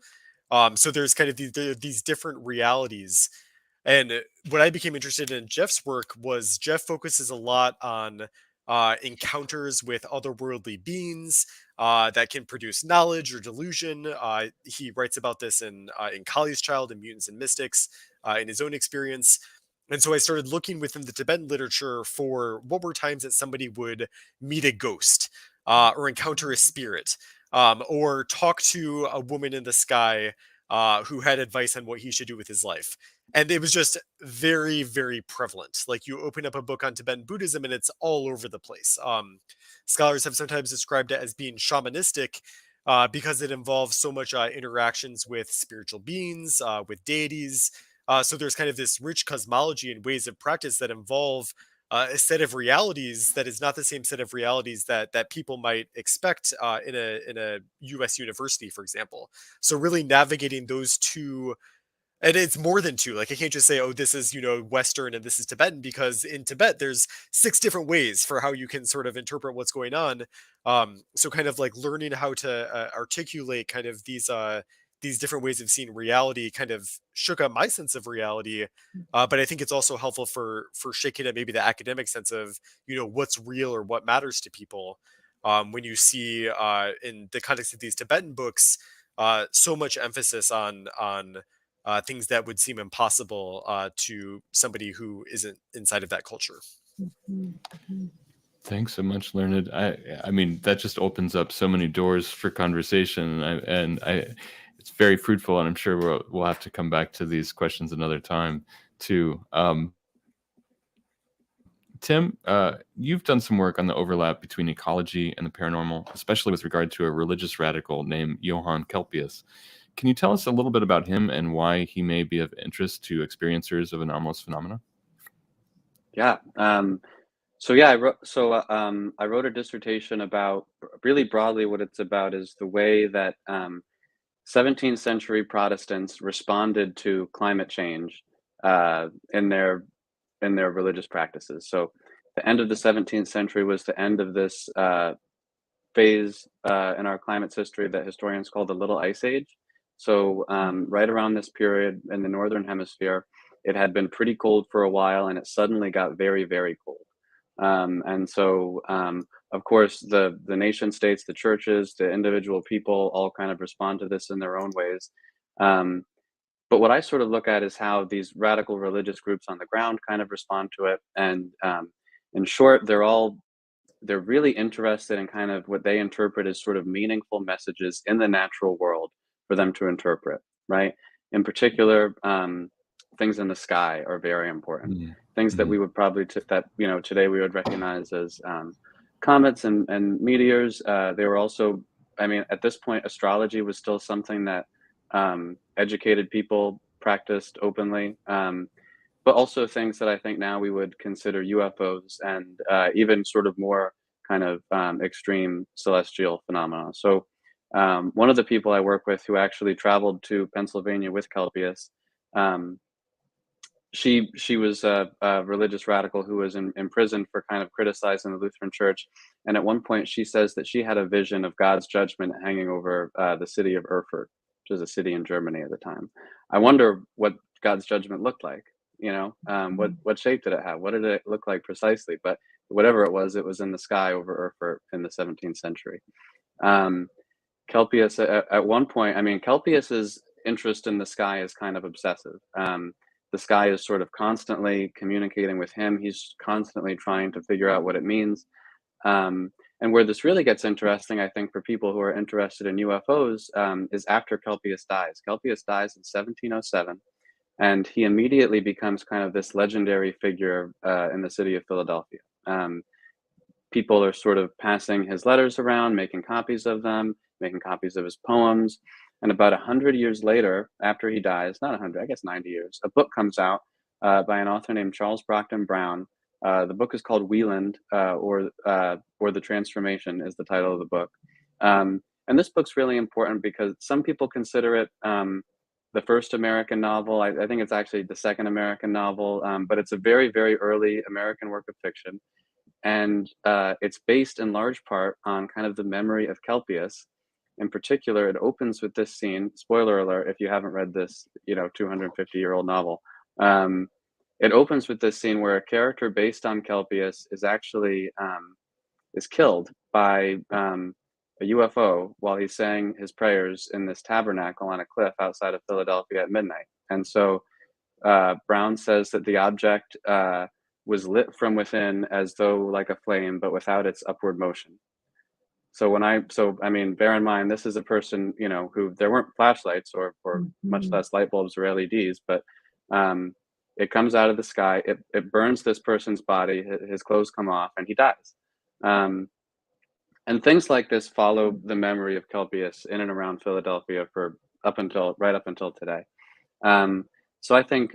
So there's kind of these different realities. And what I became interested in Jeff's work was Jeff focuses a lot on encounters with otherworldly beings that can produce knowledge or delusion. He writes about this in Kali's Child and Mutants and Mystics in his own experience. And so I started looking within the Tibetan literature for what were times that somebody would meet a ghost or encounter a spirit or talk to a woman in the sky who had advice on what he should do with his life. And it was just very, very prevalent. Like you open up a book on Tibetan Buddhism and it's all over the place. Scholars have sometimes described it as being shamanistic because it involves so much interactions with spiritual beings, with deities. So there's kind of this rich cosmology and ways of practice that involve a set of realities that is not the same set of realities that people might expect in a U.S. university, for example. So really navigating those two, and it's more than two. Like I can't just say, oh, this is Western and this is Tibetan, because in Tibet there's 6 different ways for how you can sort of interpret what's going on. So kind of like learning how to articulate kind of these different ways of seeing reality kind of shook up my sense of reality. But I think it's also helpful for shaking up maybe the academic sense of what's real or what matters to people. When you see in the context of these Tibetan books, so much emphasis on things that would seem impossible to somebody who isn't inside of that culture. Thanks so much, Learned. I mean, that just opens up so many doors for conversation, and it's very fruitful, and I'm sure we'll have to come back to these questions another time too. Tim, you've done some work on the overlap between ecology and the paranormal, especially with regard to a religious radical named Johann Kelpius. Can you tell us a little bit about him and why he may be of interest to experiencers of anomalous phenomena? Yeah. So yeah, I wrote a dissertation about, really broadly, what it's about is the way that 17th century Protestants responded to climate change in their religious practices. So the end of the 17th century was the end of this phase in our climate's history that historians call the Little Ice Age. So right around this period in the Northern Hemisphere, it had been pretty cold for a while, and it suddenly got very, very cold. And so, of course, the nation states, the churches, the individual people all kind of respond to this in their own ways. But what I sort of look at is how these radical religious groups on the ground kind of respond to it. And in short, they're really interested in kind of what they interpret as sort of meaningful messages in the natural world for them to interpret, right? In particular, things in the sky are very important. Mm-hmm. Things that we would probably today we would recognize as comets and meteors. They were also, I mean, at this point, astrology was still something that educated people practiced openly, but also things that I think now we would consider UFOs and even sort of more kind of extreme celestial phenomena. So one of the people I work with who actually traveled to Pennsylvania with Kelpius, she was a religious radical who was in prison for kind of criticizing the Lutheran Church. And at one point she says that she had a vision of God's judgment hanging over the city of Erfurt, which is a city in Germany at the time. I wonder what God's judgment looked like. What shape did it have? What did it look like precisely? But whatever it was in the sky over Erfurt in the 17th century. Kelpius, at one point, I mean, Kelpius's interest in the sky is kind of obsessive. The sky is sort of constantly communicating with him. He's constantly trying to figure out what it means. And where this really gets interesting, I think, for people who are interested in UFOs, is after Kelpius dies. Kelpius dies in 1707, and he immediately becomes kind of this legendary figure in the city of Philadelphia. People are sort of passing his letters around, making copies of them, making copies of his poems. And about 100 years later, after he dies, not 100, I guess 90 years, a book comes out by an author named Charles Brockden Brown. The book is called Wieland, or The Transformation is the title of the book. And this book's really important because some people consider it the first American novel. I think it's actually the second American novel, but it's a very, very early American work of fiction. And it's based in large part on kind of the memory of Kelpius. In particular, it opens with this scene, spoiler alert, if you haven't read this, 250-year-old novel. It opens with this scene where a character based on Kelpius is actually is killed by a UFO while he's saying his prayers in this tabernacle on a cliff outside of Philadelphia at midnight. And so Brown says that the object was lit from within as though like a flame, but without its upward motion. So I mean, bear in mind, this is a person, who there weren't flashlights or much less light bulbs or LEDs, but it comes out of the sky, it burns this person's body, his clothes come off, and he dies. And things like this follow the memory of Kelpius in and around Philadelphia for right up until today. So I think,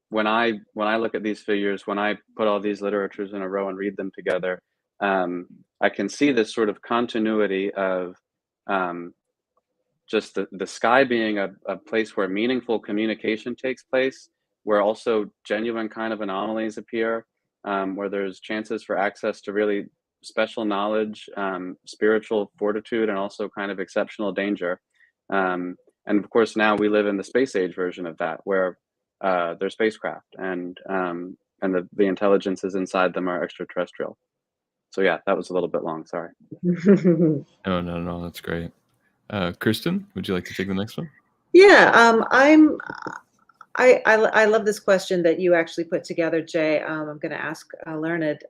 when I look at these figures, when I put all these literatures in a row and read them together, I can see this sort of continuity of just the sky being a place where meaningful communication takes place, where also genuine kind of anomalies appear, where there's chances for access to really special knowledge, spiritual fortitude, and also kind of exceptional danger. And of course, now we live in the space age version of that, where they're spacecraft and the intelligences inside them are extraterrestrial. So yeah, that was a little bit long. Sorry. No, that's great. Kirsten, would you like to take the next one? Yeah, I love this question that you actually put together, Jay. I'm going to ask Learned.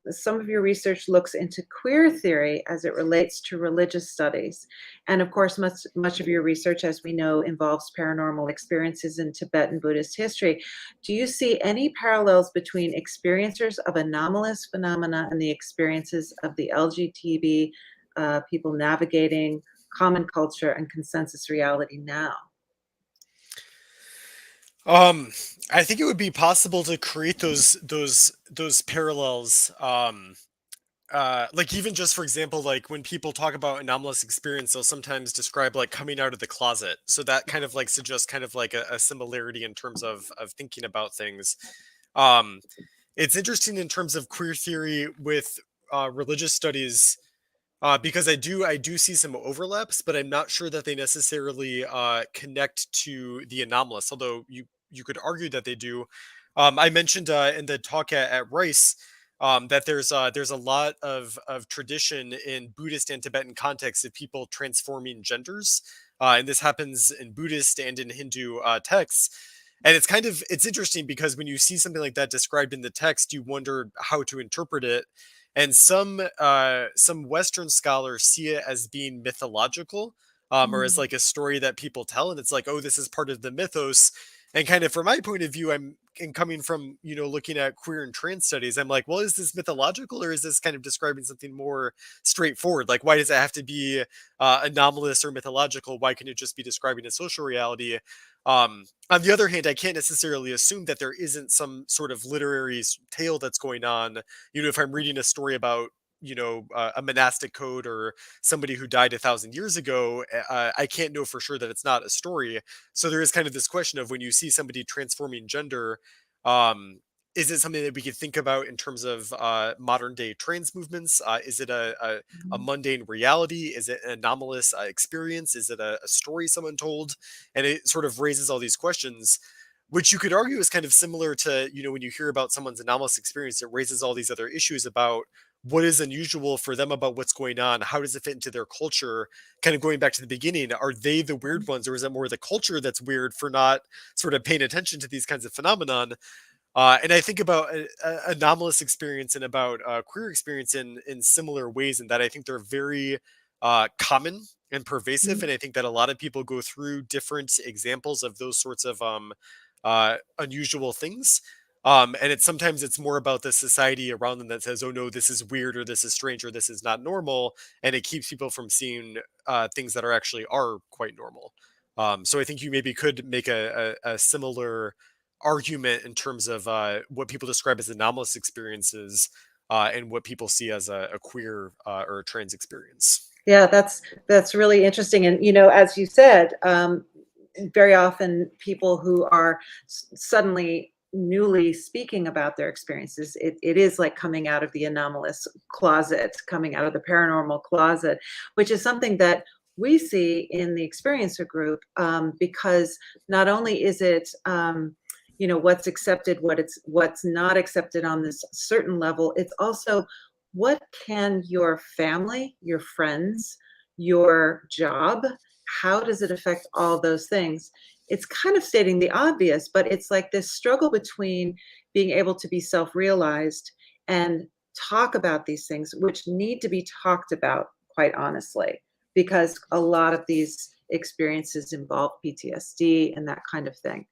Some of your research looks into queer theory as it relates to religious studies. And of course, much of your research, as we know, involves paranormal experiences in Tibetan Buddhist history. Do you see any parallels between experiencers of anomalous phenomena and the experiences of the LGTB people navigating common culture and consensus reality now? I think it would be possible to create those parallels. Like even just for example, like when people talk about anomalous experience, they'll sometimes describe like coming out of the closet. So that kind of like suggests kind of like a similarity in terms of thinking about things. Um, it's interesting in terms of queer theory with religious studies. Because I do see some overlaps, but I'm not sure that they necessarily connect to the anomalous. Although you could argue that they do. I mentioned in the talk at Rice that there's a lot of tradition in Buddhist and Tibetan contexts of people transforming genders, and this happens in Buddhist and in Hindu texts. And it's interesting because when you see something like that described in the text, you wonder how to interpret it, and some Western scholars see it as being mythological, or as Mm. like a story that people tell, and it's like, oh, this is part of the mythos. And kind of from my point of view, and coming from looking at queer and trans studies, I'm like, well, is this mythological or is this kind of describing something more straightforward? Like, why does it have to be anomalous or mythological? Why can it just be describing a social reality? On the other hand, I can't necessarily assume that there isn't some sort of literary tale that's going on. If I'm reading a story about a monastic code or somebody who died 1,000 years ago, I can't know for sure that it's not a story. So there is kind of this question of when you see somebody transforming gender, um, is it something that we could think about in terms of modern day trans movements? Is it a Mhm. mundane reality? Is it an anomalous experience? Is it a story someone told? And it sort of raises all these questions, which you could argue is kind of similar to, when you hear about someone's anomalous experience, it raises all these other issues about what is unusual for them about what's going on. How does it fit into their culture? Kind of going back to the beginning, are they the weird ones, or is it more the culture that's weird for not sort of paying attention to these kinds of phenomenon? And I think about anomalous experience and about queer experience in similar ways, in that I think they're very common and pervasive, Mhm. and I think that a lot of people go through different examples of those sorts of unusual things. And sometimes it's more about the society around them that says, "Oh no, this is weird," or "This is strange," or "This is not normal," and it keeps people from seeing things that are quite normal. So I think you maybe could make a similar argument in terms of what people describe as anomalous experiences, and what people see as a queer or a trans experience. Yeah, that's really interesting. And as you said, very often people who are suddenly newly speaking about their experiences, it is like coming out of the anomalous closet, coming out of the paranormal closet, which is something that we see in the experiencer group, because not only is it what's accepted, what's not accepted on this certain level, it's also what can your family, your friends, your job, how does it affect all those things? It's kind of stating the obvious, but it's like this struggle between being able to be self-realized and talk about these things, which need to be talked about, quite honestly, because a lot of these experiences involve PTSD and that kind of thing.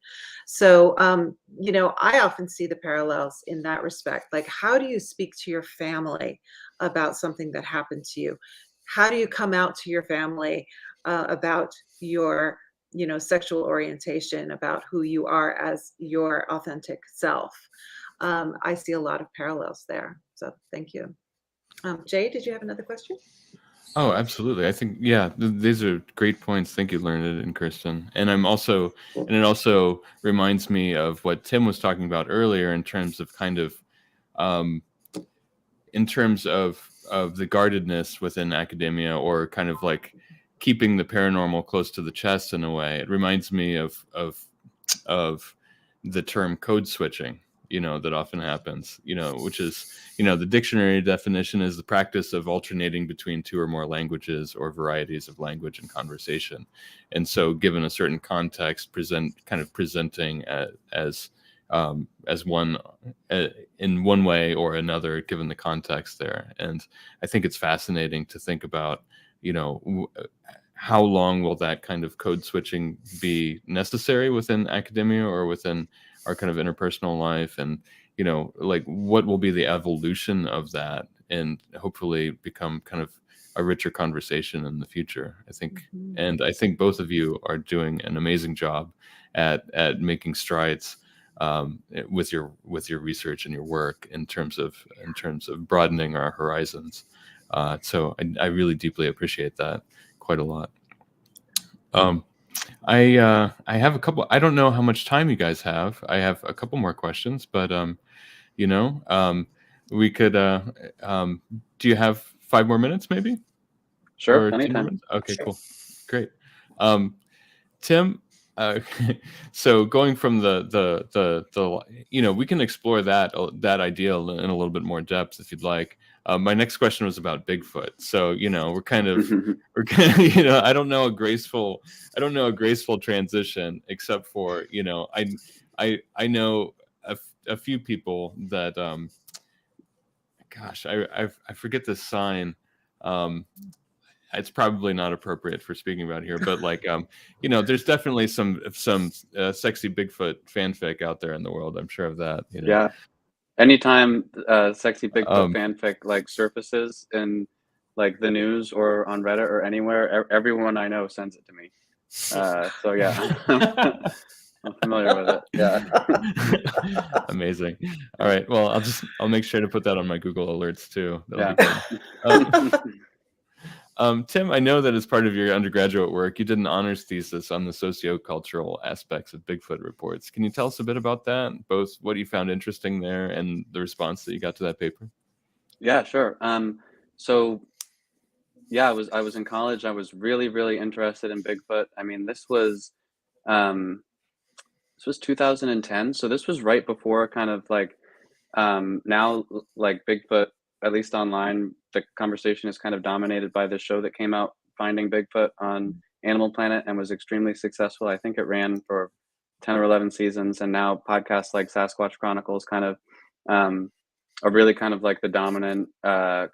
So, I often see the parallels in that respect. Like, how do you speak to your family about something that happened to you? How do you come out to your family about your, sexual orientation, about who you are as your authentic self? I see a lot of parallels there. So, thank you. Jay, did you have another question? Oh, absolutely. I think, yeah, these are great points. Thank you, Learned and Kirsten. And it also reminds me of what Tim was talking about earlier in terms of um, in terms of the guardedness within academia, or kind of like keeping the paranormal close to the chest in a way. It reminds me of the term code switching, that often happens, which is, the dictionary definition is the practice of alternating between two or more languages or varieties of language and conversation. And so given a certain context, presenting as one in one way or another, given the context there. And I think it's fascinating to think about, how long will that kind of code switching be necessary within academia or within our kind of interpersonal life, and like what will be the evolution of that, and hopefully become kind of a richer conversation in the future, I think. And I think both of you are doing an amazing job at making strides with your research and your work in terms of broadening our horizons. So I really deeply appreciate that quite a lot. I have a couple. I don't know how much time you guys have. I have a couple more questions, but we could. Do you have 5 more minutes, maybe? Sure, or 10 more anytime. minutes? Okay, Sure. cool, great. Tim, so going from the we can explore that idea in a little bit more depth if you'd like. My next question was about Bigfoot. So we're kind of I don't know a graceful transition, except for I know a few people that gosh, I forget this sign. It's probably not appropriate for speaking about here, but like there's definitely some sexy Bigfoot fanfic out there in the world. I'm sure of that. Yeah. Anytime sexy Bigfoot fanfic like surfaces in like the news or on Reddit or anywhere, everyone I know sends it to me. So yeah, I'm familiar with it. Yeah. Amazing. All right. Well, I'll make sure to put that on my Google alerts too. That'll be good. Tim, I know that as part of your undergraduate work, you did an honors thesis on the sociocultural aspects of Bigfoot reports. Can you tell us a bit about that, both what you found interesting there and the response that you got to that paper? Yeah, sure. So yeah, I was in college. I was really interested in Bigfoot. I mean, this was 2010. So this was right before kind of like now like Bigfoot, at least online, the conversation is kind of dominated by this show that came out, Finding Bigfoot, on Animal Planet, and was extremely successful. I think it ran for 10 or 11 seasons, and now podcasts like Sasquatch Chronicles kind of are really kind of like the dominant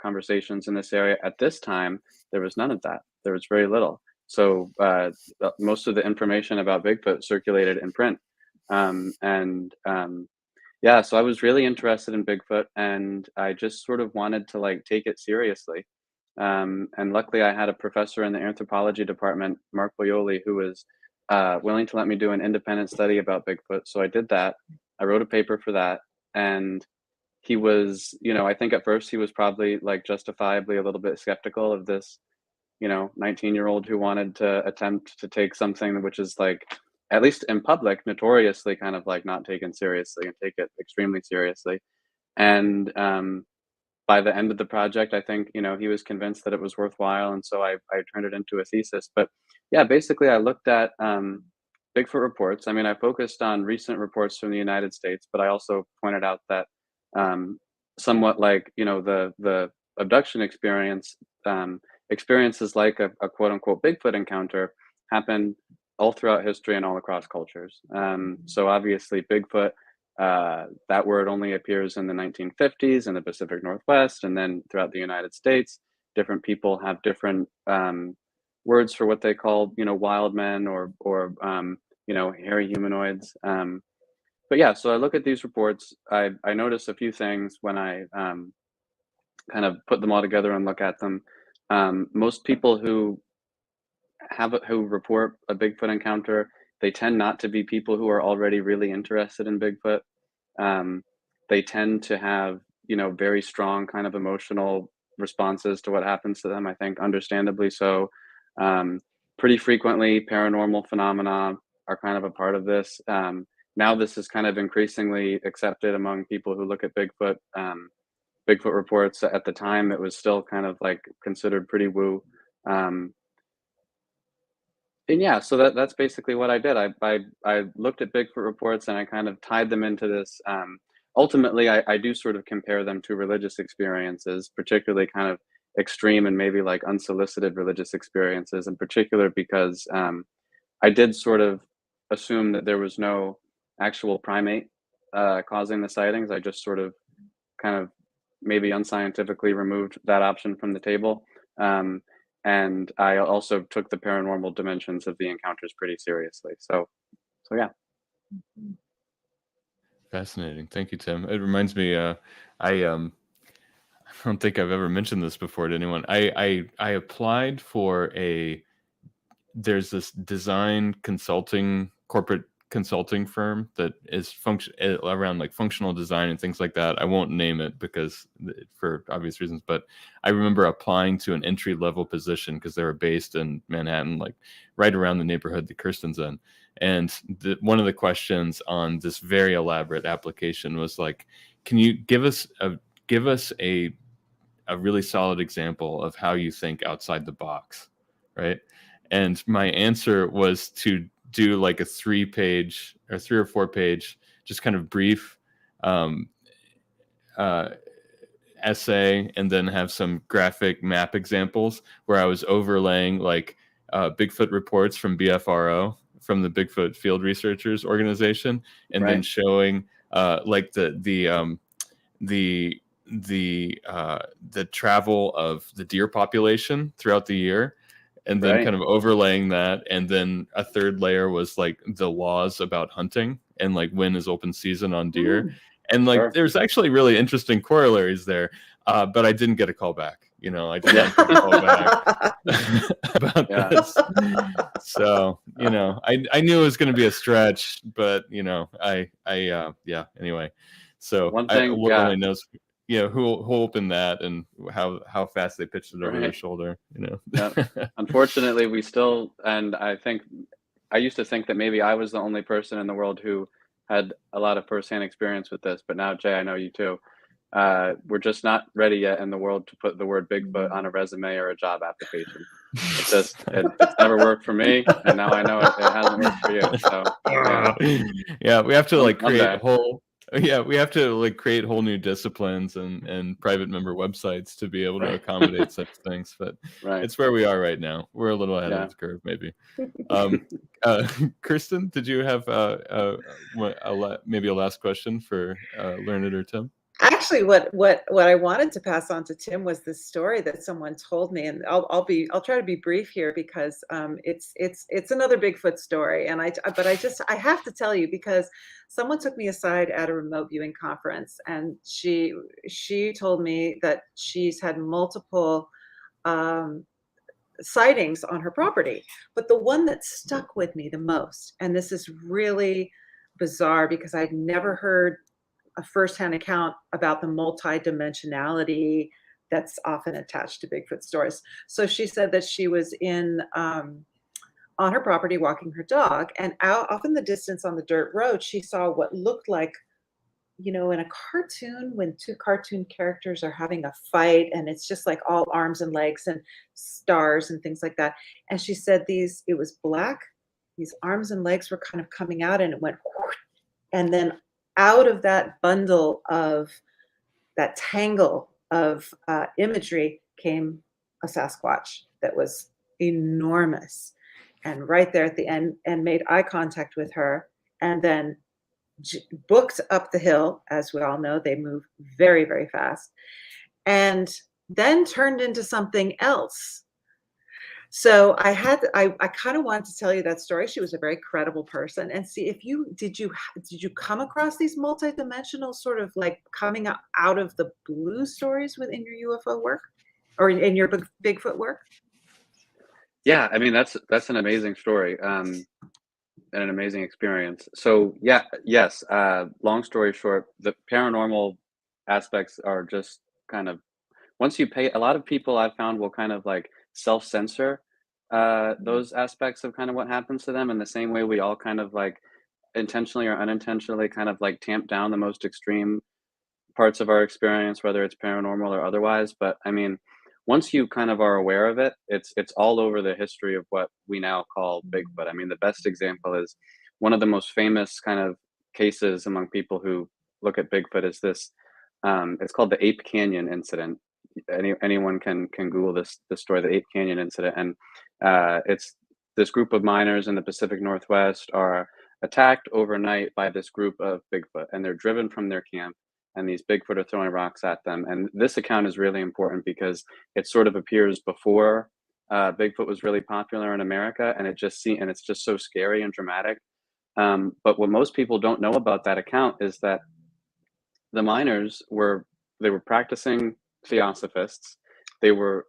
conversations in this area. At this time, there was none of that. There was very little. So most of the information about Bigfoot circulated in print. Yeah, so I was really interested in Bigfoot, and I just sort of wanted to like take it seriously. And luckily, I had a professor in the anthropology department, Mark Boyoli, who was willing to let me do an independent study about Bigfoot. So I did that. I wrote a paper for that, and he was, I think at first he was probably like justifiably a little bit skeptical of this, 19-year-old who wanted to attempt to take something which is like, at least in public, notoriously kind of like not taken seriously, and take it extremely seriously. And by the end of the project, I think, he was convinced that it was worthwhile. And so I turned it into a thesis. But yeah, basically I looked at Bigfoot reports. I mean, I focused on recent reports from the United States, but I also pointed out that somewhat like, the abduction experiences like a quote unquote Bigfoot encounter happen all throughout history and all across cultures. So obviously Bigfoot, that word only appears in the 1950s in the Pacific Northwest, and then throughout the United States, different people have different words for what they call, wild men or hairy humanoids. But yeah, so I look at these reports. I notice a few things when I kind of put them all together and look at them. Most people who report a Bigfoot encounter, they tend not to be people who are already really interested in Bigfoot. They tend to have, very strong kind of emotional responses to what happens to them, I think understandably so. Pretty frequently, paranormal phenomena are kind of a part of this. Now this is kind of increasingly accepted among people who look at Bigfoot. Bigfoot reports. At the time, it was still kind of like considered pretty woo. And yeah, so that's basically what I did. I looked at Bigfoot reports, and I kind of tied them into this ultimately, I do sort of compare them to religious experiences, particularly kind of extreme and maybe like unsolicited religious experiences in particular, because I did sort of assume that there was no actual primate causing the sightings. I just sort of kind of maybe unscientifically removed that option from the table. And I also took the paranormal dimensions of the encounters pretty seriously. So yeah. Fascinating. Thank you, Tim. It reminds me, I don't think I've ever mentioned this before to anyone. I applied for there's this design consulting, corporate consulting firm that is around like functional design and things like that. I won't name it because for obvious reasons, but I remember applying to an entry level position because they were based in Manhattan, like right around the neighborhood that Kirsten's in. And one of the questions on this very elaborate application was like, can you give us a really solid example of how you think outside the box, right? And my answer was to do like a 3 or 4 page, just kind of brief essay, and then have some graphic map examples where I was overlaying like Bigfoot reports from BFRO, from the Bigfoot Field Researchers Organization, and then showing like the travel of the deer population throughout the year, and then kind of overlaying that. And then a third layer was like the laws about hunting and like when is open season on deer. And like there's actually really interesting corollaries there, but I didn't get a call back. I did not get a call back about this. So I knew it was going to be a stretch, but anyway. So one thing, Lord only knows, who opened that and how fast they pitched it over their shoulder. Unfortunately, we still, and I used to think that maybe I was the only person in the world who had a lot of firsthand experience with this, but now Jay, I know you too. We're just not ready yet in the world to put the word Bigfoot on a resume or a job application. It's never worked for me, and now I know it hasn't worked for you. So yeah, we have to like create whole new disciplines and private member websites to be able to accommodate such things. But it's where we are right now. We're a little ahead of the curve, maybe. Kirsten, did you have maybe a last question for Learned or Tim? Actually, what I wanted to pass on to Tim was this story that someone told me, and I'll try to be brief here because it's another Bigfoot story, and I have to tell you because someone took me aside at a remote viewing conference, and she told me that she's had multiple sightings on her property, but the one that stuck with me the most, and this is really bizarre because I'd never heard a firsthand account about the multi-dimensionality that's often attached to Bigfoot stories. So she said that she was on her property walking her dog, and out off in the distance on the dirt road, she saw what looked like, in a cartoon when two cartoon characters are having a fight, and it's just like all arms and legs and stars and things like that. And she said it was black, these arms and legs were kind of coming out, and it went, and then out of that bundle of that tangle of imagery came a Sasquatch that was enormous, and right there at the end, and made eye contact with her, and then booked up the hill. As we all know, they move very, very fast, and then turned into something else. So I kind of wanted to tell you that story. She was a very credible person, and see if did you come across these multidimensional sort of like coming out of the blue stories within your UFO work or in your Bigfoot work? Yeah, I mean that's an amazing story and an amazing experience. So yes. Long story short, the paranormal aspects are just kind of, once you pay, a lot of people I've found will kind of like self-censor those aspects of kind of what happens to them in the same way we all kind of like intentionally or unintentionally kind of like tamp down the most extreme parts of our experience, whether it's paranormal or otherwise. But I mean, once you kind of are aware of it, it's all over the history of what we now call Bigfoot. I mean, the best example is one of the most famous kind of cases among people who look at Bigfoot is this. It's called the Ape Canyon incident. Anyone can Google this story, the Ape Canyon incident, and it's this group of miners in the Pacific Northwest are attacked overnight by this group of Bigfoot, and they're driven from their camp. And these Bigfoot are throwing rocks at them. And this account is really important because it sort of appears before Bigfoot was really popular in America, and it's just so scary and dramatic. But what most people don't know about that account is that the miners were practicing theosophists. They were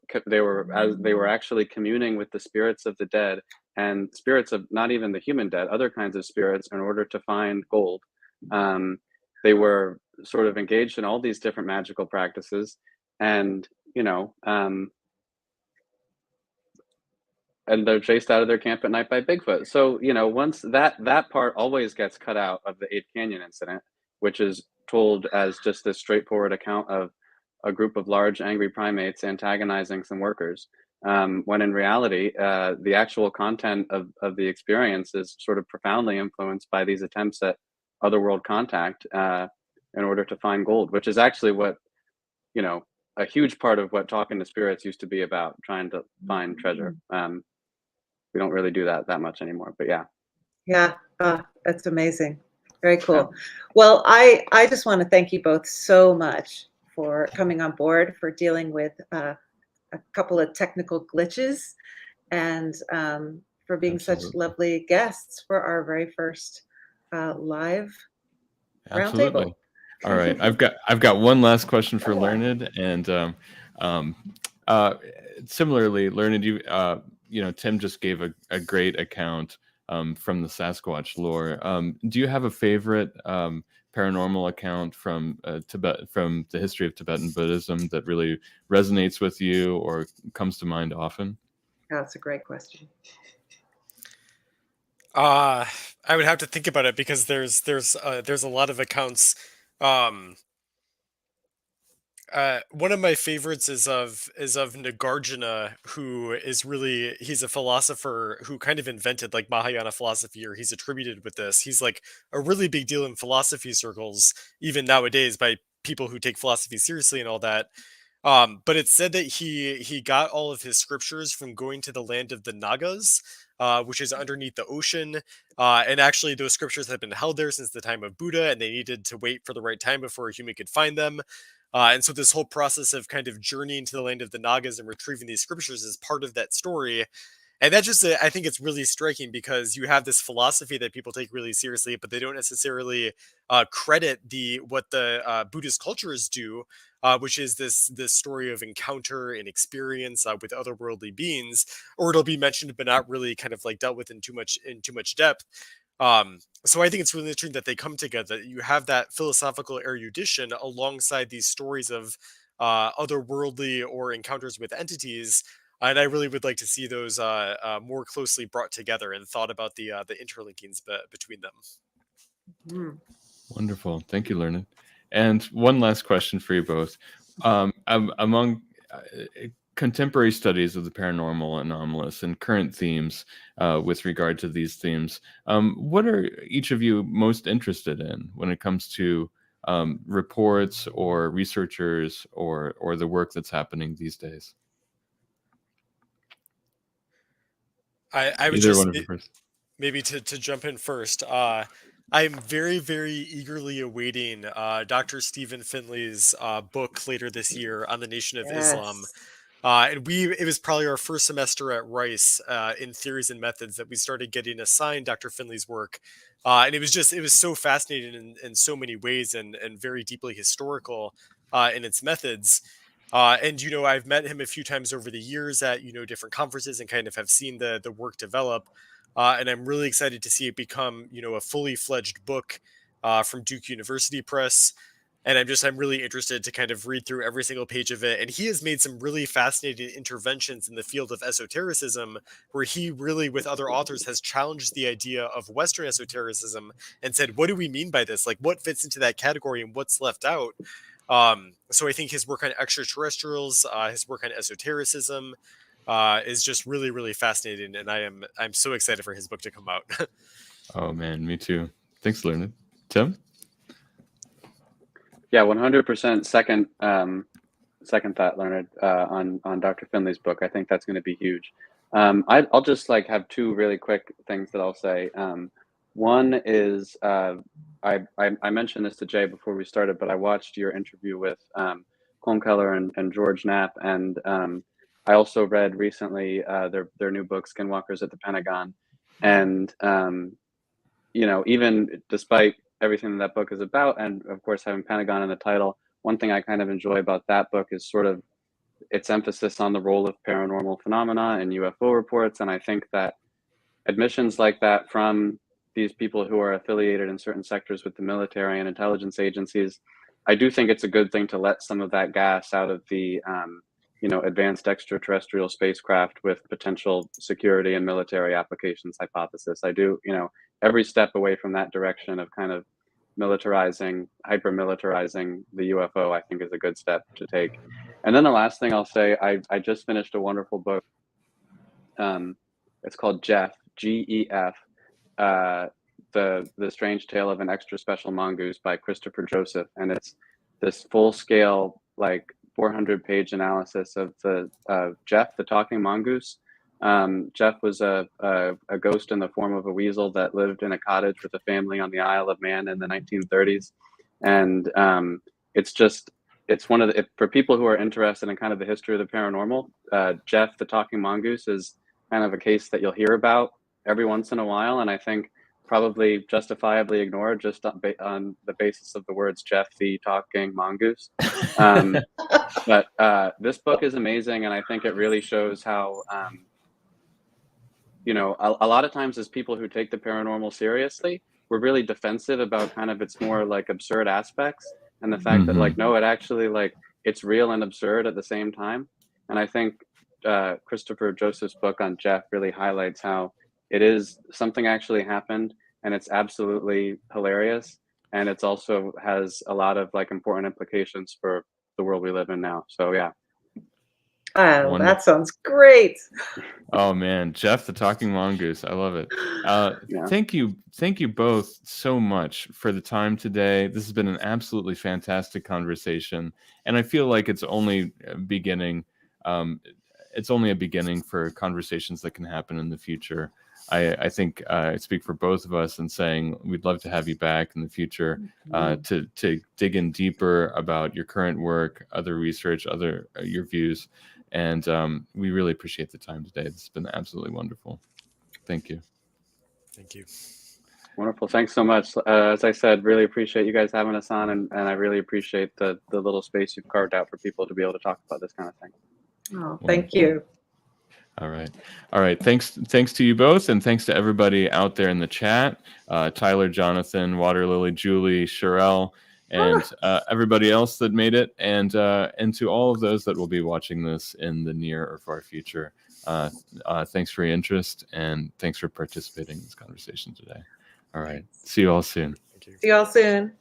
actually communing with the spirits of the dead and spirits of not even the human dead, other kinds of spirits, in order to find gold. They were sort of engaged in all these different magical practices, and and they're chased out of their camp at night by Bigfoot. So, once that part always gets cut out of the Ape Canyon incident, which is told as just this straightforward account of a group of large angry primates antagonizing some workers, when in reality, the actual content of the experience is sort of profoundly influenced by these attempts at otherworld contact in order to find gold, which is actually what, a huge part of what talking to spirits used to be about, trying to find treasure. We don't really do that much anymore, but yeah. Yeah, that's amazing. Very cool. Well, I just want to thank you both so much for coming on board, for dealing with a couple of technical glitches, and for being such lovely guests for our very first live roundtable. All right, I've got one last question for Learned, and similarly, Learned, Tim just gave a great account from the Sasquatch lore. Do you have a favorite paranormal account from Tibet, from the history of Tibetan Buddhism, that really resonates with you or comes to mind often? That's a great question. I would have to think about it, because there's a lot of accounts. One of my favorites is of Nagarjuna, who is he's a philosopher who kind of invented like Mahayana philosophy, or he's attributed with this. He's like a really big deal in philosophy circles, even nowadays, by people who take philosophy seriously and all that. But it's said that he got all of his scriptures from going to the land of the Nagas, which is underneath the ocean. And actually, those scriptures have been held there since the time of Buddha, and they needed to wait for the right time before a human could find them. And so this whole process of kind of journeying to the land of the Nagas and retrieving these scriptures is part of that story. And that just, I think it's really striking, because you have this philosophy that people take really seriously, but they don't necessarily credit what the Buddhist cultures do, which is this story of encounter and experience with otherworldly beings, or it'll be mentioned but not really kind of like dealt with in too much depth. So I think it's really interesting that they come together. You have that philosophical erudition alongside these stories of otherworldly or encounters with entities. And I really would like to see those more closely brought together and thought about the interlinkings between them. Mm. Wonderful. Thank you, Learned. And one last question for you both. Among contemporary studies of the paranormal, anomalous, and current themes with regard to these themes, what are each of you most interested in when it comes to reports or researchers or the work that's happening these days? I would Either just one of you first. maybe to jump in first. I'm very, very eagerly awaiting Dr. Stephen Finley's book later this year on the Nation of Islam. And it was probably our first semester at Rice in Theories and Methods that we started getting assigned Dr. Finley's work. And it was so fascinating in so many ways, and very deeply historical in its methods. And I've met him a few times over the years at different conferences, and kind of have seen the work develop. And I'm really excited to see it become a fully fledged book from Duke University Press. And I'm really interested to kind of read through every single page of it. And he has made some really fascinating interventions in the field of esotericism, where he really, with other authors, has challenged the idea of Western esotericism and said, what do we mean by this? Like, what fits into that category and what's left out? So I think his work on extraterrestrials, his work on esotericism, is just really, really fascinating. And I'm so excited for his book to come out. Oh man, me too. Thanks, Learned. Tim? Yeah, 100% second thought, Leonard, on Dr. Finley's book. I think that's going to be huge. I'll just like have two really quick things that I'll say. One is I mentioned this to Jay before we started, but I watched your interview with Colm Keller and George Knapp, and I also read recently their new book, Skinwalkers at the Pentagon, and you know, even despite everything that book is about, and of course having Pentagon in the title, one thing I kind of enjoy about that book is sort of its emphasis on the role of paranormal phenomena and UFO reports. And I think that admissions like that from these people who are affiliated in certain sectors with the military and intelligence agencies, I do think it's a good thing to let some of that gas out of the you know, advanced extraterrestrial spacecraft with potential security and military applications hypothesis. I do, you know, every step away from that direction of kind of militarizing, hyper militarizing the UFO, I think is a good step to take. And then the last thing I'll say, I just finished a wonderful book. It's called Jeff, G-E-F, the Strange Tale of an Extra Special Mongoose by Christopher Joseph. And it's this full scale, like 400-page analysis of the Jeff, the talking mongoose. Jeff was a ghost in the form of a weasel that lived in a cottage with a family on the Isle of Man in the 1930s. And it's one of the, for people who are interested in kind of the history of the paranormal, Jeff, the talking mongoose is kind of a case that you'll hear about every once in a while. And I think probably justifiably ignored just on the basis of the words Jeff, the talking mongoose. But this book is amazing. And I think it really shows how, you know, a lot of times as people who take the paranormal seriously, we're really defensive about kind of its more like absurd aspects. And the fact that like, no, it actually like, it's real and absurd at the same time. And I think Christopher Joseph's book on Jeff really highlights how it is something actually happened and it's absolutely hilarious. And it's also has a lot of like important implications for the world we live in now. So yeah. Oh, Wonderful. that sounds great. Oh man, Jeff, the talking mongoose. I love it. Yeah. Thank you both so much for the time today. This has been an absolutely fantastic conversation. And I feel like it's only beginning. It's only a beginning for conversations that can happen in the future. I think I speak for both of us in saying we'd love to have you back in the future to dig in deeper about your current work, other research, your views. And we really appreciate the time today. This has been absolutely wonderful. Thank you. Thank you. Wonderful. Thanks so much. As I said, really appreciate you guys having us on, and I really appreciate the little space you've carved out for people to be able to talk about this kind of thing. Oh, thank you. All right. Thanks to you both, and thanks to everybody out there in the chat. Tyler, Jonathan, Water Lily, Julie, Sherelle, and everybody else that made it, and to all of those that will be watching this in the near or far future. Thanks for your interest, and thanks for participating in this conversation today. All right. See you all soon. Thank you. See you all soon.